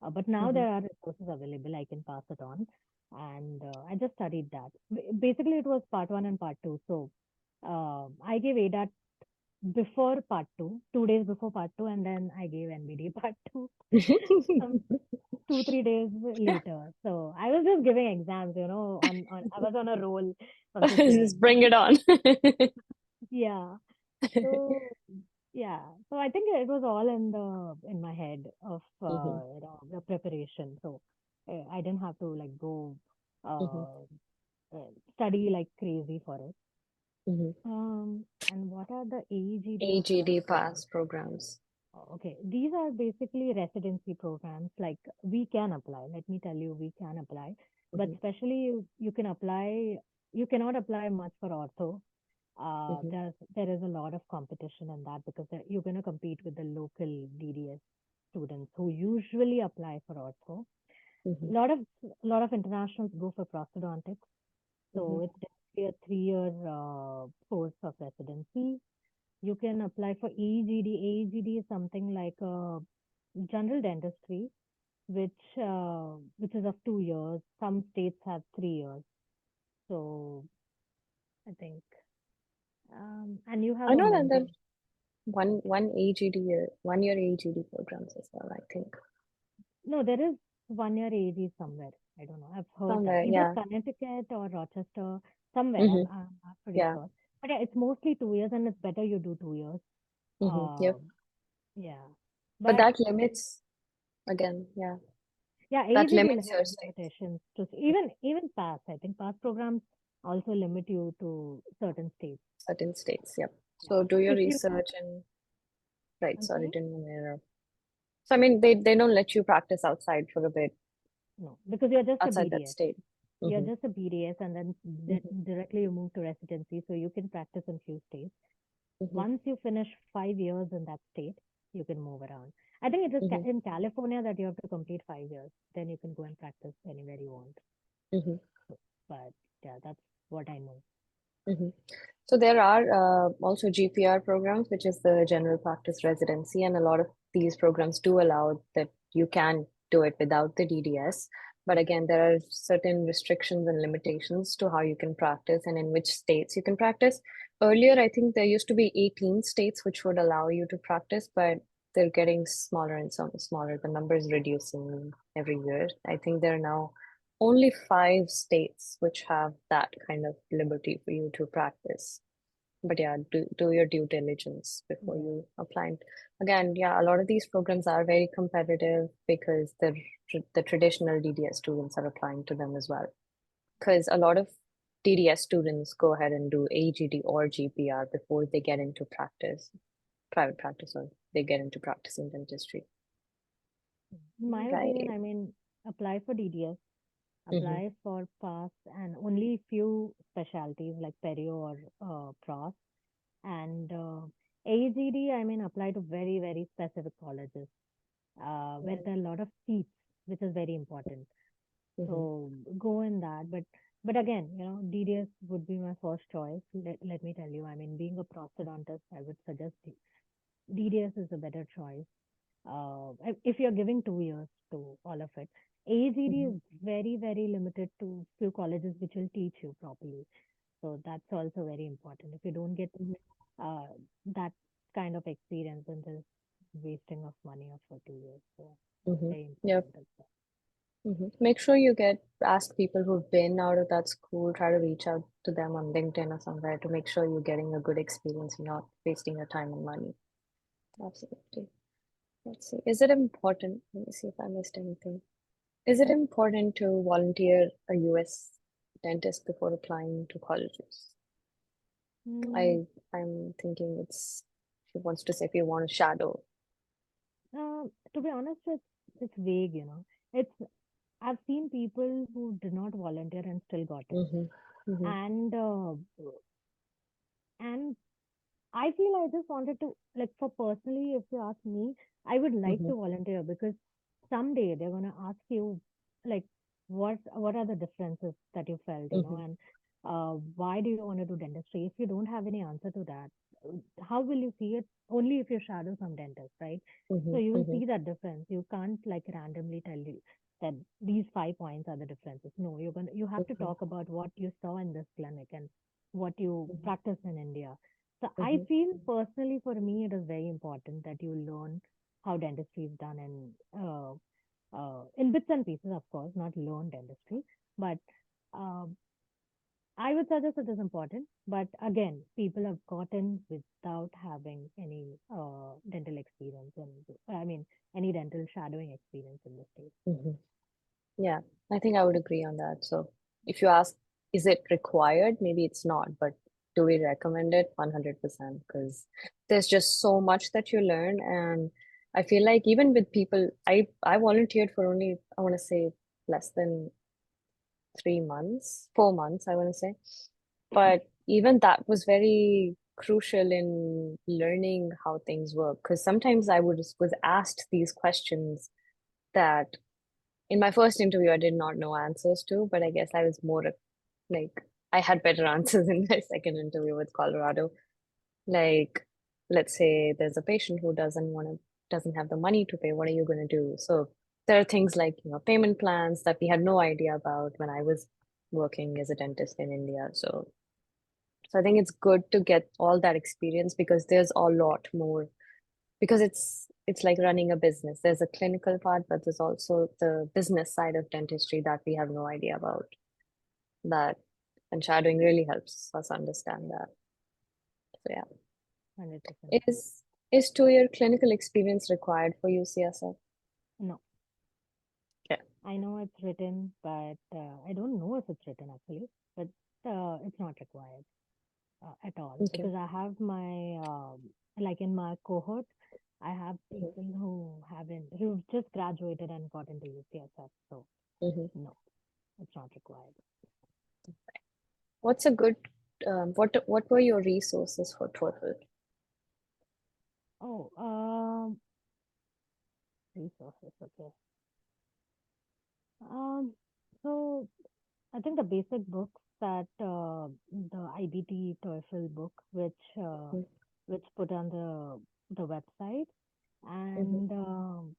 But now Mm-hmm. there are resources available. I can pass it on, and I just studied that. Basically, it was part one and part two. So I gave ADAT before part two, 2 days before part two, and then I gave NBD part two some 2, 3 days later. So I was just giving exams, on I was on a roll of just giving Just bring exams. it on. Yeah. So yeah. So I think it was all in my head of Mm-hmm. the preparation. So I didn't have to like go Mm-hmm. uh, study like crazy for it. Mm-hmm. And what are the AEGD or PASS AGD programs? pass programs. Okay, these are basically residency programs. Like we can apply. Let me tell you, we can apply. But Mm-hmm. especially you can apply. You cannot apply much for ortho. Mm-hmm. There is a lot of competition in that because you're going to compete with the local DDS students who usually apply for ortho. Mm-hmm. Lot of internationals go for prosthodontics. Mm-hmm. So it's definitely a 3 year course of residency. You can apply for AEGD. AEGD is something like a general dentistry, which is of 2 years. Some states have 3 years. So I think, and you have I a know that mentor. there one AGD year, 1 year AGD programs as well, I think. No, there is 1 year AED somewhere. I don't know. I've heard that Somewhere, either yeah. Connecticut or Rochester, somewhere. Mm-hmm. I'm not pretty Yeah. sure. But yeah, it's mostly 2 years, and it's better you do 2 years. Mm-hmm. Yep. Yeah. But But that limits again, yeah. yeah, That AEG will limits have your states. limitations to even pass. I think pass programs also limit you to certain states. Certain states, yep. Yeah. So do your If you, research and right, I'm sorry, sorry, didn't want to interrupt. So I mean they don't let you practice outside for a bit, no, because you're just a outside that BDS. state. You're Mm-hmm. just a BDS, and then Mm-hmm. directly you move to residency, so you can practice in few states. Mm-hmm. Once you finish 5 years in that state, you can move around. I think it is Mm-hmm. in California that you have to complete 5 years. Then you can go and practice anywhere you want. Mm-hmm. But yeah, that's what I know. Mm-hmm. So there are also GPR programs, which is the general practice residency, and a lot of these programs do allow that you can do it without the DDS. But again, there are certain restrictions and limitations to how you can practice and in which states you can practice. Earlier, I think there used to be 18 states which would allow you to practice, but they're getting smaller and smaller. The number is reducing every year. I think there are now only 5 states which have that kind of liberty for you to practice. But yeah, do your due diligence before Yeah. you apply. And again, yeah, a lot of these programs are very competitive because the traditional DDS students are applying to them as well. Because a lot of DDS students go ahead and do AGD or GPR before they get into private practice, or they get into practicing dentistry. In my opinion, Right. I mean, apply for DDS, Mm-hmm. apply for PAS, and only few specialties like perio or pros. And AGD, I mean, apply to very, very specific colleges where Right. there are a lot of seats, which is very important. Mm-hmm. So go in that. But again, DDS would be my first choice. Let me tell you, I mean, being a prosthodontist, I would suggest DDS is a better choice. If you're giving 2 years to all of it, AGD Mm-hmm. is very, very limited to few colleges which will teach you properly. So that's also very important. If you don't get uh, that kind of experience, then there's wasting of money for 2 years. So Mm-hmm. very Yep. important as well. Make sure you ask people who've been out of that school, try to reach out to them on LinkedIn or somewhere to make sure you're getting a good experience and not wasting your time and money. Absolutely. Let's see. Is it important? Let me see if I missed anything. Is it important to volunteer a US dentist before applying to colleges? Mm, I'm thinking she wants to say if you want to shadow. to be honest, it's vague, It's I've seen people who did not volunteer and still got in, Mm-hmm. Mm-hmm. and I feel I just wanted to, like, for personally, if you ask me, I would like Mm-hmm. to volunteer because someday they're gonna ask you, like, what are the differences that you felt, Mm-hmm. and why do you want to do dentistry? If you don't have any answer to that, how will you see it? Only if you shadow some dentist, right? So Mm-hmm. you will Mm-hmm. see that difference. You can't like randomly tell you that these 5 points are the differences. No, you have to talk about what you saw in this clinic and what you Mm-hmm. practice in India. So I Mm-hmm. feel personally for me it is very important that you learn how dentistry is done and in bits and pieces, of course, not learn dentistry, but um, I would suggest it is important. But again, people have gotten without having any dental experience and I mean any dental shadowing experience in the state. Mm-hmm. Yeah, I think I would agree on that. So if you ask, is it required? Maybe it's not, but do we recommend it? 100%, because there's just so much that you learn. And I feel like even with people, I volunteered for only, I want to say less than 3 months, 4 months, I want to say. But even that was very crucial in learning how things work. Because sometimes was asked these questions that in my first interview, I did not know answers to, but I guess I was more like I had better answers in my second interview with Colorado. Like, let's say there's a patient who doesn't have the money to pay. What are you going to do? So there are things like, payment plans that we had no idea about when I was working as a dentist in India. So I think it's good to get all that experience because there's a lot more because it's like running a business. There's a clinical part, but there's also the business side of dentistry that we have no idea about. That and shadowing really helps us understand that. So yeah. 100%. Is 2 year clinical experience required for UCSF? No, Yeah. I know it's written, but I don't know if it's written actually, but it's not required at all Okay. because I have my like in my cohort, I have Mm-hmm. people who've just graduated and got into UCSF. So Mm-hmm. no, it's not required. What's a good what were your resources for TOEFL? Oh, Resources, okay. Um, so I think the basic books that the IBT TOEFL book, which put on the website, Mm-hmm. and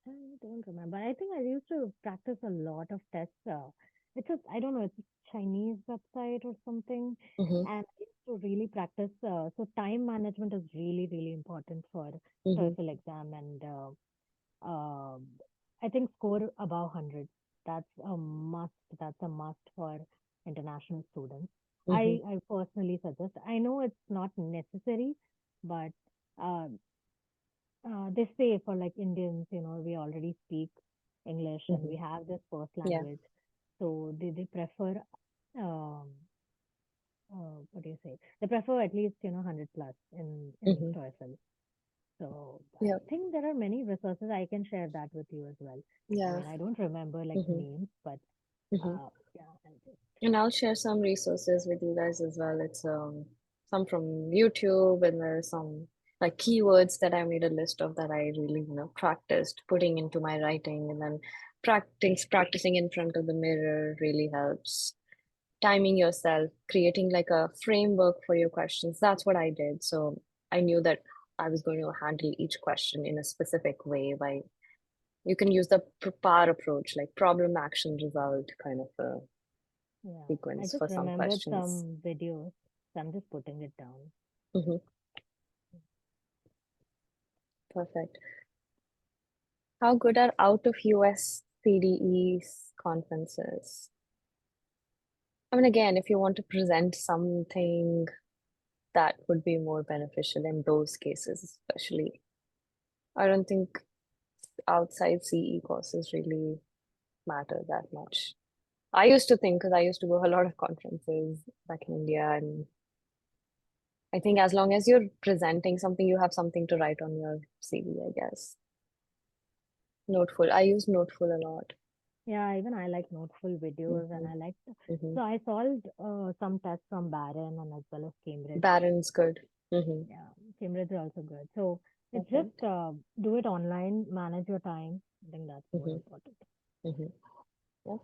I don't remember. I think I used to practice a lot of tests. It's a, I don't know, it's a Chinese website or something. Mm-hmm. And I used to really practice. So time management is really, really important for Mm-hmm. TOEFL exam. And I think score above 100. That's a must. That's a must for international students. Mm-hmm. I personally suggest. I know it's not necessary, but uh, they say for like Indians, we already speak English and Mm-hmm. we have this first Yeah. language. So they prefer, um, what do you say? They prefer at least, 100 plus in Mm-hmm. TOEFL. So I Yeah. think there are many resources. I can share that with you as well. I Yeah. mean, I don't remember like Mm-hmm. names, but Mm-hmm. yeah, I'll just, And I'll share some resources with you guys as well. It's some from YouTube, and there's some like keywords that I made a list of that I really, practiced putting into my writing, and then practicing in front of the mirror really helps. Timing yourself, creating like a framework for your questions. That's what I did. So I knew that I was going to handle each question in a specific way. By you can use the PAR approach, like problem, action, result kind of a yeah. I sequence just for some remembered questions. some videos, so I'm just putting it down. Hmm. Perfect. How good are out of US CDE's conferences? I mean, again, if you want to present something that would be more beneficial in those cases, especially, I don't think outside CE courses really matter that much. I used to think, because I used to go a lot of conferences back in India, and I think as long as you're presenting something, you have something to write on your CV, I guess. Noteful. I use Noteful a lot. Yeah, even I like Noteful videos and Hmm. I like, Hmm. so I solved some tests from Barron and as well as Cambridge. Barron's good. Hmm. Yeah, Cambridge is also good. So it's just Perfect. do it online, manage your time. I think that's more Hmm. important. Hmm. Yeah.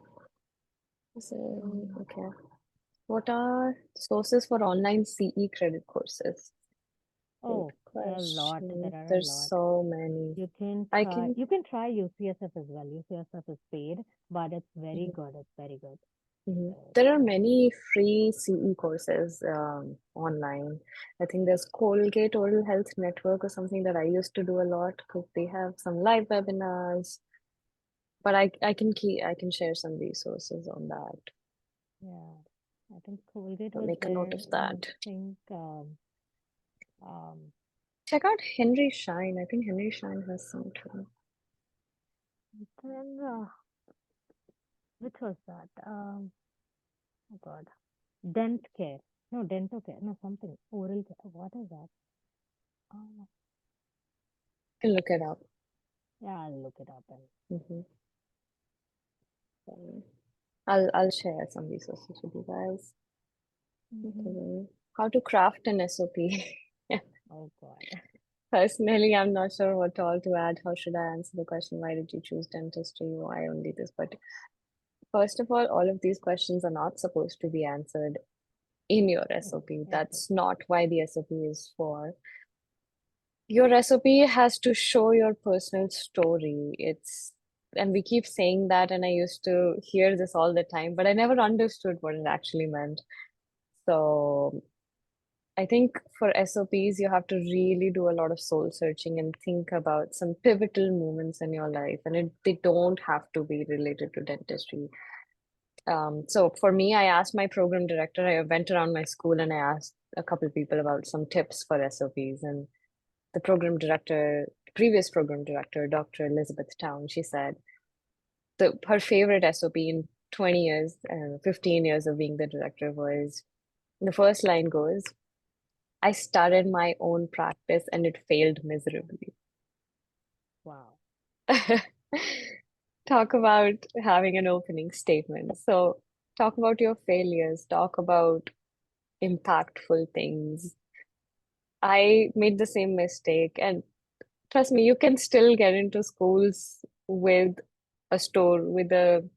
So, Mm. okay. What are sources for online CE credit courses? Great Oh, there are a lot. question. There are a There's lot. so many. I can. You can try UCSF as well. UCSF is paid, but it's very Mhm, good. It's very good. mhm. So There are many free CE courses online. I think there's Colgate Oral Health Network or something that I used to do a lot because they have some live webinars. But I can share some resources on that. yeah, I think Colgate I'll was make a note there. of And I that. think um, Check out Henry Schein. I think Henry Schein has some too. then which was that? Oh God, Dent Care. No, Dental Care. No, something. Oral care. What is that? Oh, You can look it up. yeah, I'll look it up. And Hmm. I'll share some resources with you guys. hmm. Okay. How to craft an SOP? Oh God. Personally, I'm not sure what all to add. How should I answer the question? Why did you choose dentistry? Why only this? But first of all of these questions are not supposed to be answered in your Yeah, SOP. yes, That's not why the SOP is for. Your SOP has to show your personal story. And we keep saying that, and I used to hear this all the time, but I never understood what it actually meant. So I think for SOPs, you have to really do a lot of soul searching and think about some pivotal moments in your life, and they don't have to be related to dentistry. So for me, I asked my program director, I went around my school and I asked a couple of people about some tips for SOPs. And the previous program director, Dr. Elizabeth Town, she said her favorite SOP in 20 years, 15 years of being the director was the first line goes, I started my own practice and it failed miserably. wow. Talk about having an opening statement. So, talk about your failures, talk about impactful things. I made the same mistake, and trust me, you can still get into schools with a store with an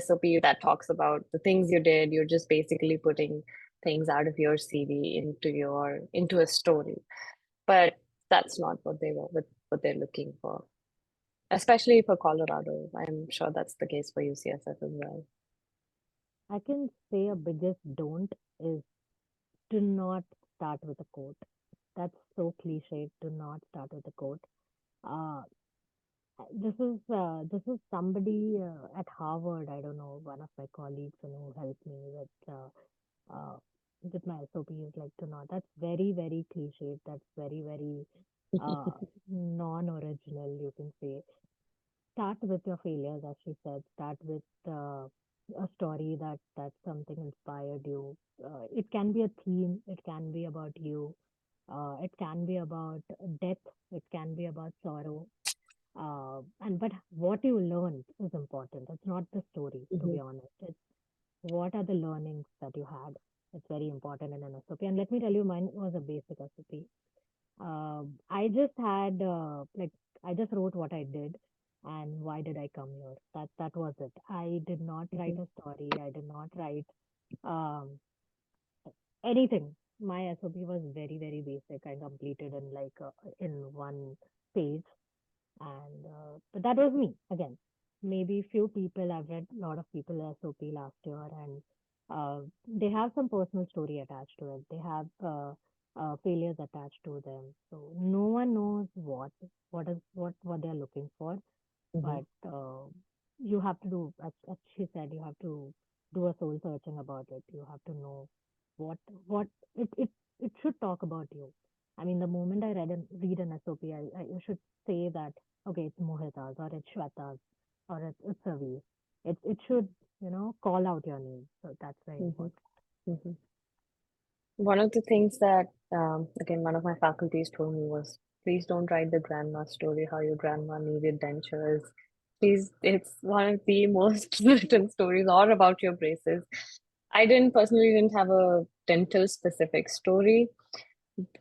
SOP that talks about the things you did. You're just basically putting things out of your CV into a story. But that's not what they're looking for, especially for Colorado. I'm sure that's the case for UCSF as well. I can say a biggest don't is do not start with a quote. That's so cliche. Do not start with a quote. Uh, this is somebody at Harvard. I don't know, one of my colleagues, who helped me uh, with my SOPs, like to not. That's very very cliche. That's very very uh, non-original. You can say start with your failures, as she said. Start with a story that something inspired you. It can be a theme. It can be about you. It can be about death. It can be about sorrow. And but what you learned is important. It's not the story, to be Mhm, honest. It's what are the learnings that you had. It's very important in an SOP. And let me tell you, mine was a basic SOP. I just had like I just wrote what I did and why did I come here. That was it. I did not write mhm, a story. I did not write um, anything. My SOP was very very basic. I completed in one page, and but that was me again. Maybe few people, I've read a lot of people SOP last year, and they have some personal story attached to it. They have failures attached to them, so no one knows what they're looking for. mhm, But you have to do, as she said, you have to do a soul searching about it. You have to know what what it should talk about you. I mean, the moment I read an SOP, you should say that okay, it's Mohita's or it's Shweta's or it's Savi's. It should call out your name. So that's very mhm, important. mhm. One of the things that, again, one of my faculties told me was, please don't write the grandma story, how your grandma needed dentures. Please, it's one of the most written stories, all about your braces. I didn't have a dental specific story,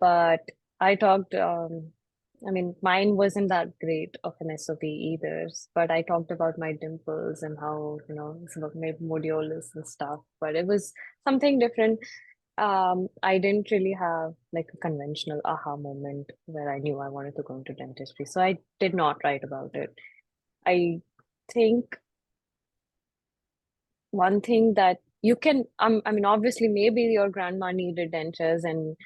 but I talked, I mean, mine wasn't that great of an SOP either, but I talked about my dimples and how, some of my modulus and stuff, but it was something different. I didn't really have like a conventional aha moment where I knew I wanted to go into dentistry. So I did not write about it. I think one thing that you can, I mean, obviously, maybe your grandma needed dentures and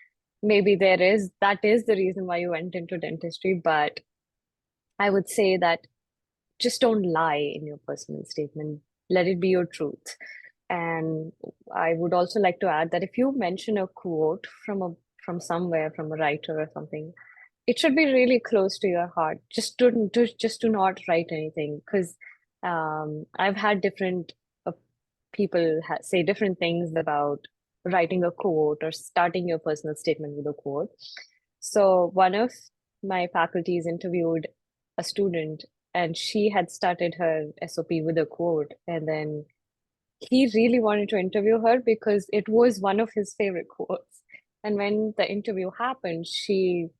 maybe that is the reason why you went into dentistry. But I would say that just don't lie in your personal statement. Let it be your truth. And I would also like to add that if you mention a quote from somewhere, from a writer or something, it should be really close to your heart. Just do not write anything because I've had different people say different things about writing a quote or starting your personal statement with a quote. So one of my faculties interviewed a student and she had started her SOP with a quote, and then he really wanted to interview her because it was one of his favorite quotes. And when the interview happened, he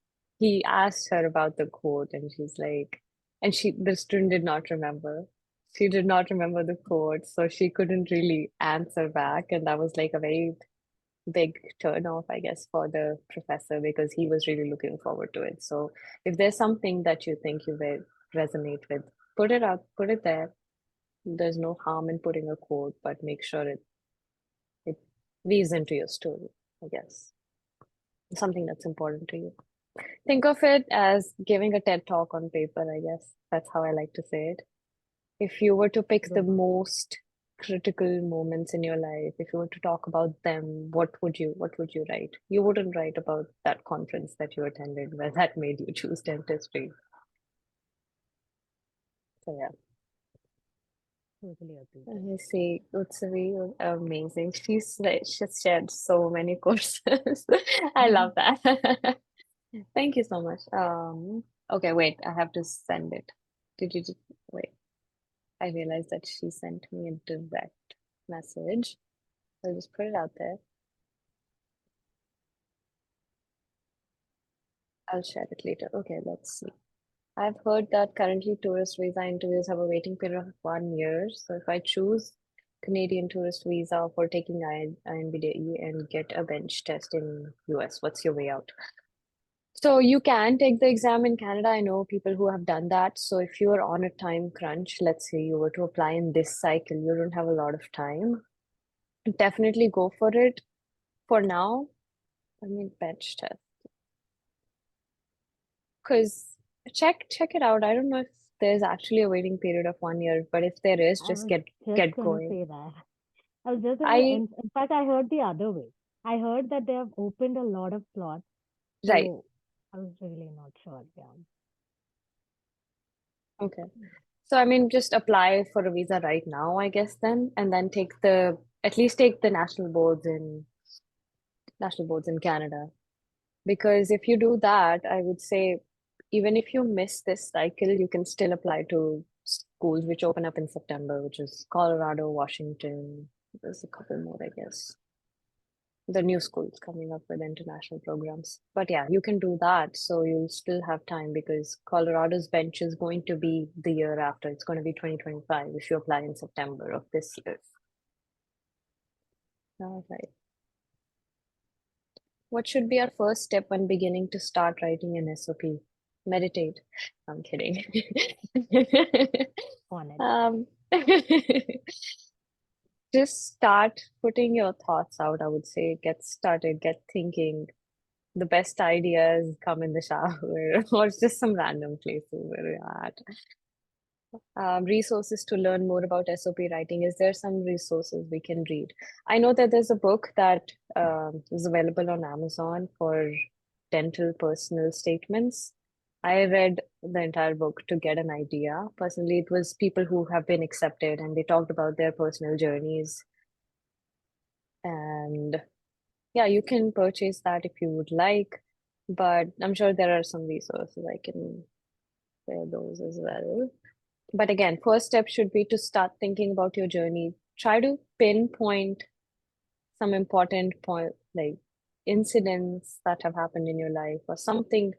asked her about the quote, and she's like, and the student did not remember. She did not remember the quote, so she couldn't really answer back, and that was like a very big turn off, I guess, for the professor because he was really looking forward to it. So if there's something that you think you will resonate with, put it out, put it there. There's no harm in putting a quote, but make sure it weaves into your story, I guess. Something that's important to you. Think of it as giving a TED talk on paper, I guess. That's how I like to say it. If you were to pick the Good one. most critical moments in your life, if you were to talk about them, what would you write? You wouldn't write about that conference that you attended where that made you choose dentistry. So yeah. Totally agree. I see. Utsavi, amazing. She's shared so many courses. I love that. Thank you so much. Okay, wait, I have to send it. Wait? I realized that she sent me a direct message. I'll just put it out there. I'll share it later. Okay, let's see. I've heard that currently tourist visa interviews have a waiting period of 1 year. So if I choose Canadian tourist visa for taking INBDE and get a bench test in US, what's your way out? So you can take the exam in Canada. I know people who have done that. So if you are on a time crunch, let's say you were to apply in this cycle, you don't have a lot of time. Definitely go for it. For now, I mean bench test. Because check it out. I don't know if there's actually a waiting period of 1 year, but if there is, I just was just get going to going. say that. I was just going to, I in fact, I heard the other way. I heard that they have opened a lot of slots. Right. So I was really not sure. Yeah. Okay. So I mean, just apply for a visa right now, I guess then, and then take the at least take the national boards in Canada. Because if you do that, I would say even if you miss this cycle, you can still apply to schools which open up in September, which is Colorado, Washington. There's a couple more, I guess. The new schools coming up with international programs. But yeah, you can do that. So you'll still have time because Colorado's bench is going to be the year after. It's going to be 2025 if you apply in September of this year. All right. What should be our first step when beginning to start writing an SOP? Meditate. I'm kidding. On it. um, just start putting your thoughts out, I would say. Get started, get thinking. The best ideas come in the shower or just some random places where you're at. Resources to learn more about SOP writing. Is there some resources we can read? I know that there's a book that is available on Amazon for dental personal statements. I read the entire book to get an idea. Personally, it was people who have been accepted and they talked about their personal journeys. And yeah, you can purchase that if you would like, but I'm sure there are some resources I can share those as well. But again, first step should be to start thinking about your journey. Try to pinpoint some important point, like incidents that have happened in your life or something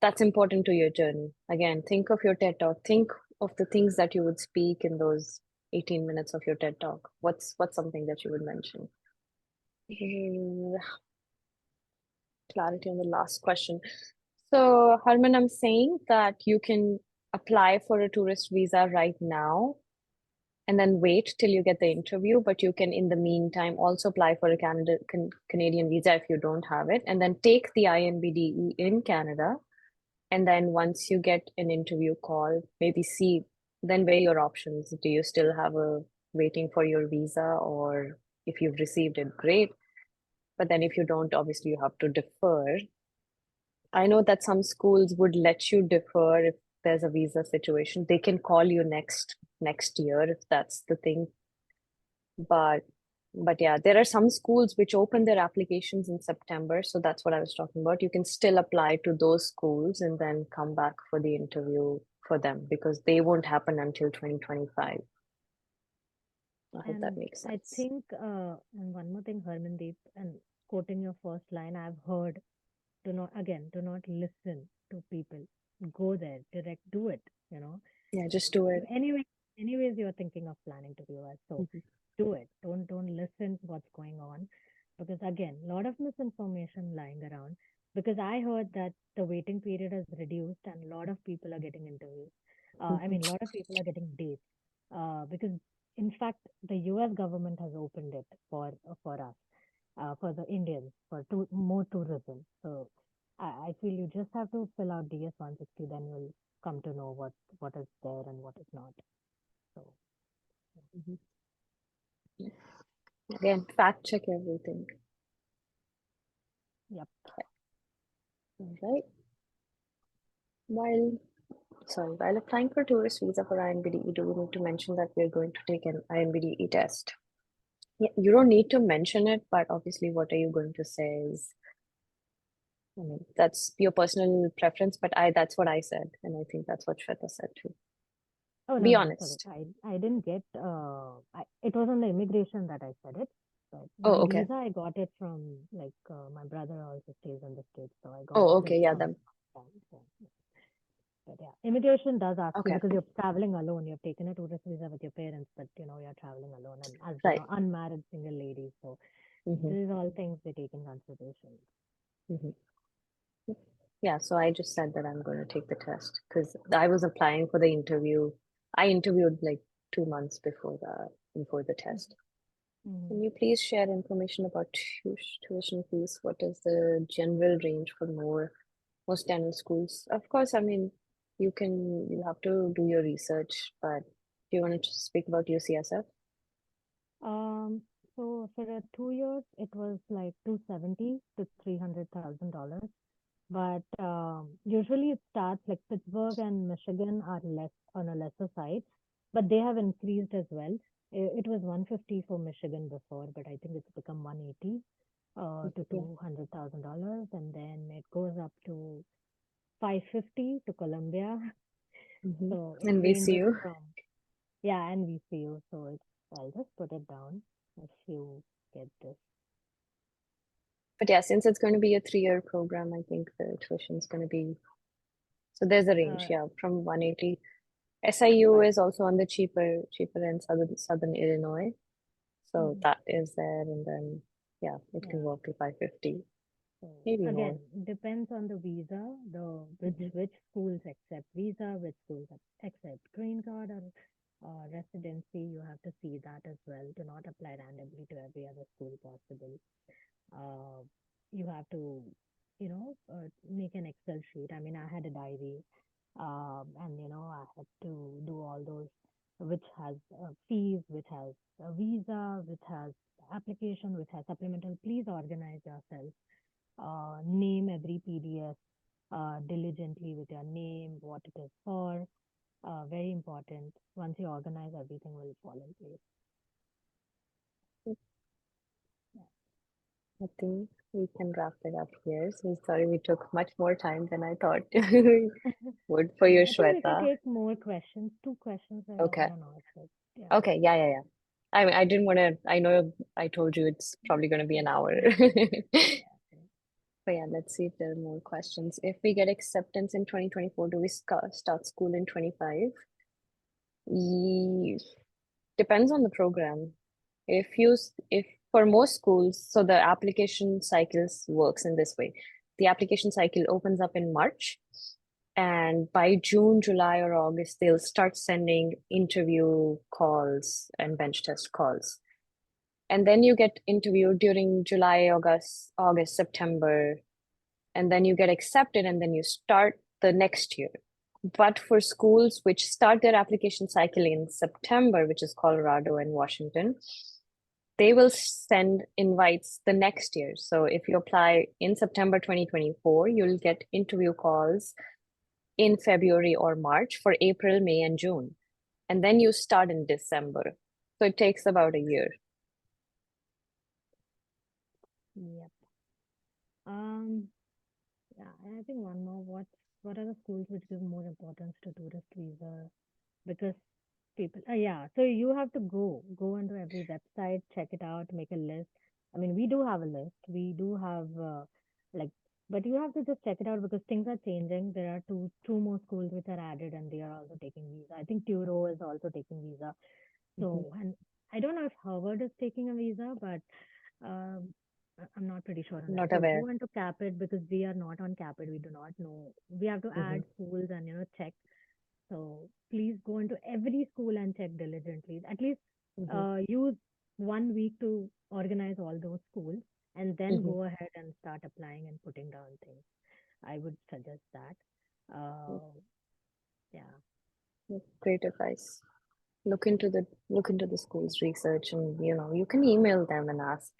that's important to your journey. Again, think of your TED Talk. Think of the things that you would speak in those 18 minutes of your TED Talk. What's something that you would mention? Clarity on the last question. So, Harman, I'm saying that you can apply for a tourist visa right now and then wait till you get the interview, but you can, in the meantime, also apply for a Canadian visa if you don't have it, and then take the INBDE in Canada. And then once you get an interview call, maybe see, then weigh your options. Do you still have a waiting for your visa, or if you've received it, great. But then if you don't, obviously you have to defer. I know that some schools would let you defer if there's a visa situation. They can call you next year if that's the thing. But but yeah, there are some schools which open their applications in September, so that's what I was talking about. You can still apply to those schools and then come back for the interview for them because they won't happen until 2025. I hope that And makes I sense. think, and one more thing, Harmandeep, and quoting your first line, I've heard, do not listen to people. Go there, direct, do it, you know. Yeah, just do it. Anyway, anyways, you're thinking of planning to be US, so Mhm. do it. Don't listen to what's going on, because again, a lot of misinformation lying around. Because I heard that the waiting period has reduced and a lot of people are getting interviews. I Mhm. mean, a lot of people are getting dates. Because in fact, the US government has opened it for us, for the Indians, for more tourism. So I feel you just have to fill out DS 160, then you'll come to know what is there and what is not. So Mhm. Again, fact check everything. yep. All right. While while applying for tourist visa for INBDE, do we need to mention that we're going to take an INBDE test? Yeah, you don't need to mention it, but obviously, what are you going to say is, I mean, that's your personal preference, but that's what I said, and I think that's what Shweta said too. Oh no Be no sorry, honest. I didn't get it was on the immigration that I said it, but Oh, the okay. visa I got it from, like, my brother also stays in the States, so I got Oh, this okay. Yeah, from then. So, but yeah, immigration does ask you Okay, because you're traveling alone. You've taken a tourist visa with your parents, but you're traveling alone and as right. unmarried single lady. So Mm-hmm. these are all things they take in consideration. Mm-hmm. Yeah, so I just said that I'm going to take the test because I was applying for the interview. I interviewed like 2 months before the test. Mm-hmm. Can you please share information about tuition fees? What is the general range for most dental schools? Of course, I mean you have to do your research, but do you want to speak about UCSF? Um, so for 2 years, it was like 270 to $300,000. But usually it starts like Pittsburgh and Michigan are less on a lesser side, but they have increased as well. It was 150 for Michigan before, but I think it's become 180 to Yeah. $200,000, and then it goes up to 550 to Columbia. Mm-hmm. So it And ranges VCU. from, yeah, and VCU. So it's, I'll just put it down if you get this. But yeah, since it's going to be a 3-year program, I think the tuition is going to be so there's a range, Uh, yeah, from 180. SIU is also on the cheaper in southern Illinois. So mhm. that is there, and then yeah, it can Yeah. go up to 550, So maybe again, more. depends on the visa, the Hmm. which schools accept visa, which schools accept green card or residency. You have to see that as well. Do not apply randomly to every other school possible. Uh, you have to, make an Excel sheet. I mean, I had a diary, and I had to do all those, which has fees, which has a visa, which has application, which has supplemental. Please organize yourself, name every PDF diligently with your name, what it is for. Very important. Once you organize, everything will fall in place. I think we can wrap it up here. So sorry we took much more time than I thought we would for Yeah, you, I think we can Shweta. take more questions. Two questions. I Okay. don't know. If it, yeah. Okay. Yeah, yeah, yeah. I mean, I didn't want to. I know I told you it's probably going to be an hour. Yeah. But yeah, let's see if there are more questions. If we get acceptance in 2024, do we start school in 25? Depends on the program. If for most schools, so the application cycles works in this way. The application cycle opens up in March, and by June, July, or August, they'll start sending interview calls and bench test calls. And then you get interviewed during July, August, September, and then you get accepted, and then you start the next year. But for schools which start their application cycle in September, which is Colorado and Washington, they will send invites the next year. So if you apply in September 2024, you'll get interview calls in February or March for April, May, and June. And then you start in December. So it takes about a year. Yep. Um. Yeah. And I think one more. What are the schools which give more importance to tourist visa? Because people, yeah. So you have to go into every website, check it out, make a list. I mean, we do have a list. We do have like, but you have to just check it out because things are changing. There are two more schools which are added, and they are also taking visa. I think Turo is also taking visa. Mhm. So, and I don't know if Harvard is taking a visa, but um, I'm not pretty sure on that. Not So aware. go into CAAPID because we are not on CAAPID. We do not know. We have to Hmm. add schools and check. So please go into every school and check diligently. At least Hmm. use 1 week to organize all those schools and then Hmm. go ahead and start applying and putting down things. I would suggest that. Uh, yeah. Great advice. Look into the school's research, and you can email them and ask.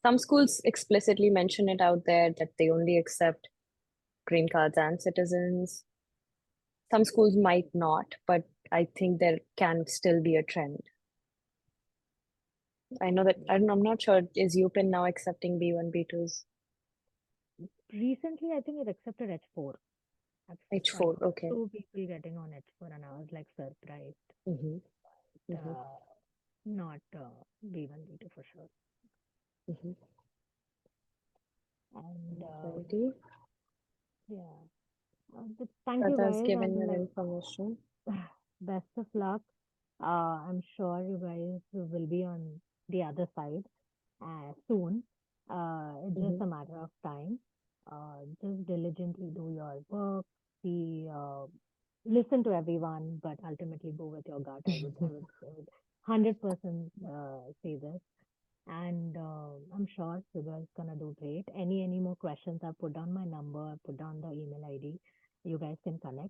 Some schools explicitly mention it out there that they only accept green cards and citizens. Some schools might not, but I think there can still be a trend. I know that I'm not sure, is UPenn now accepting B1, B2s? Recently, I think it accepted H4. I've, I H4, saw okay. two people getting on H4 and I was like surprised. Mm-hmm. Mm-hmm. Uh, not B1, B2 for sure. Mm-hmm. And Alrighty. yeah. But thank you that has guys, given and your information. best of luck. I'm sure you guys will be on the other side soon. It's just Hmm. a matter of time. Just diligently do your work. Be listen to everyone, but ultimately go with your gut. I would 100% say this. And I'm sure Sugar is gonna do great. Any more questions? I put down my number. I put down the email ID. You guys can connect.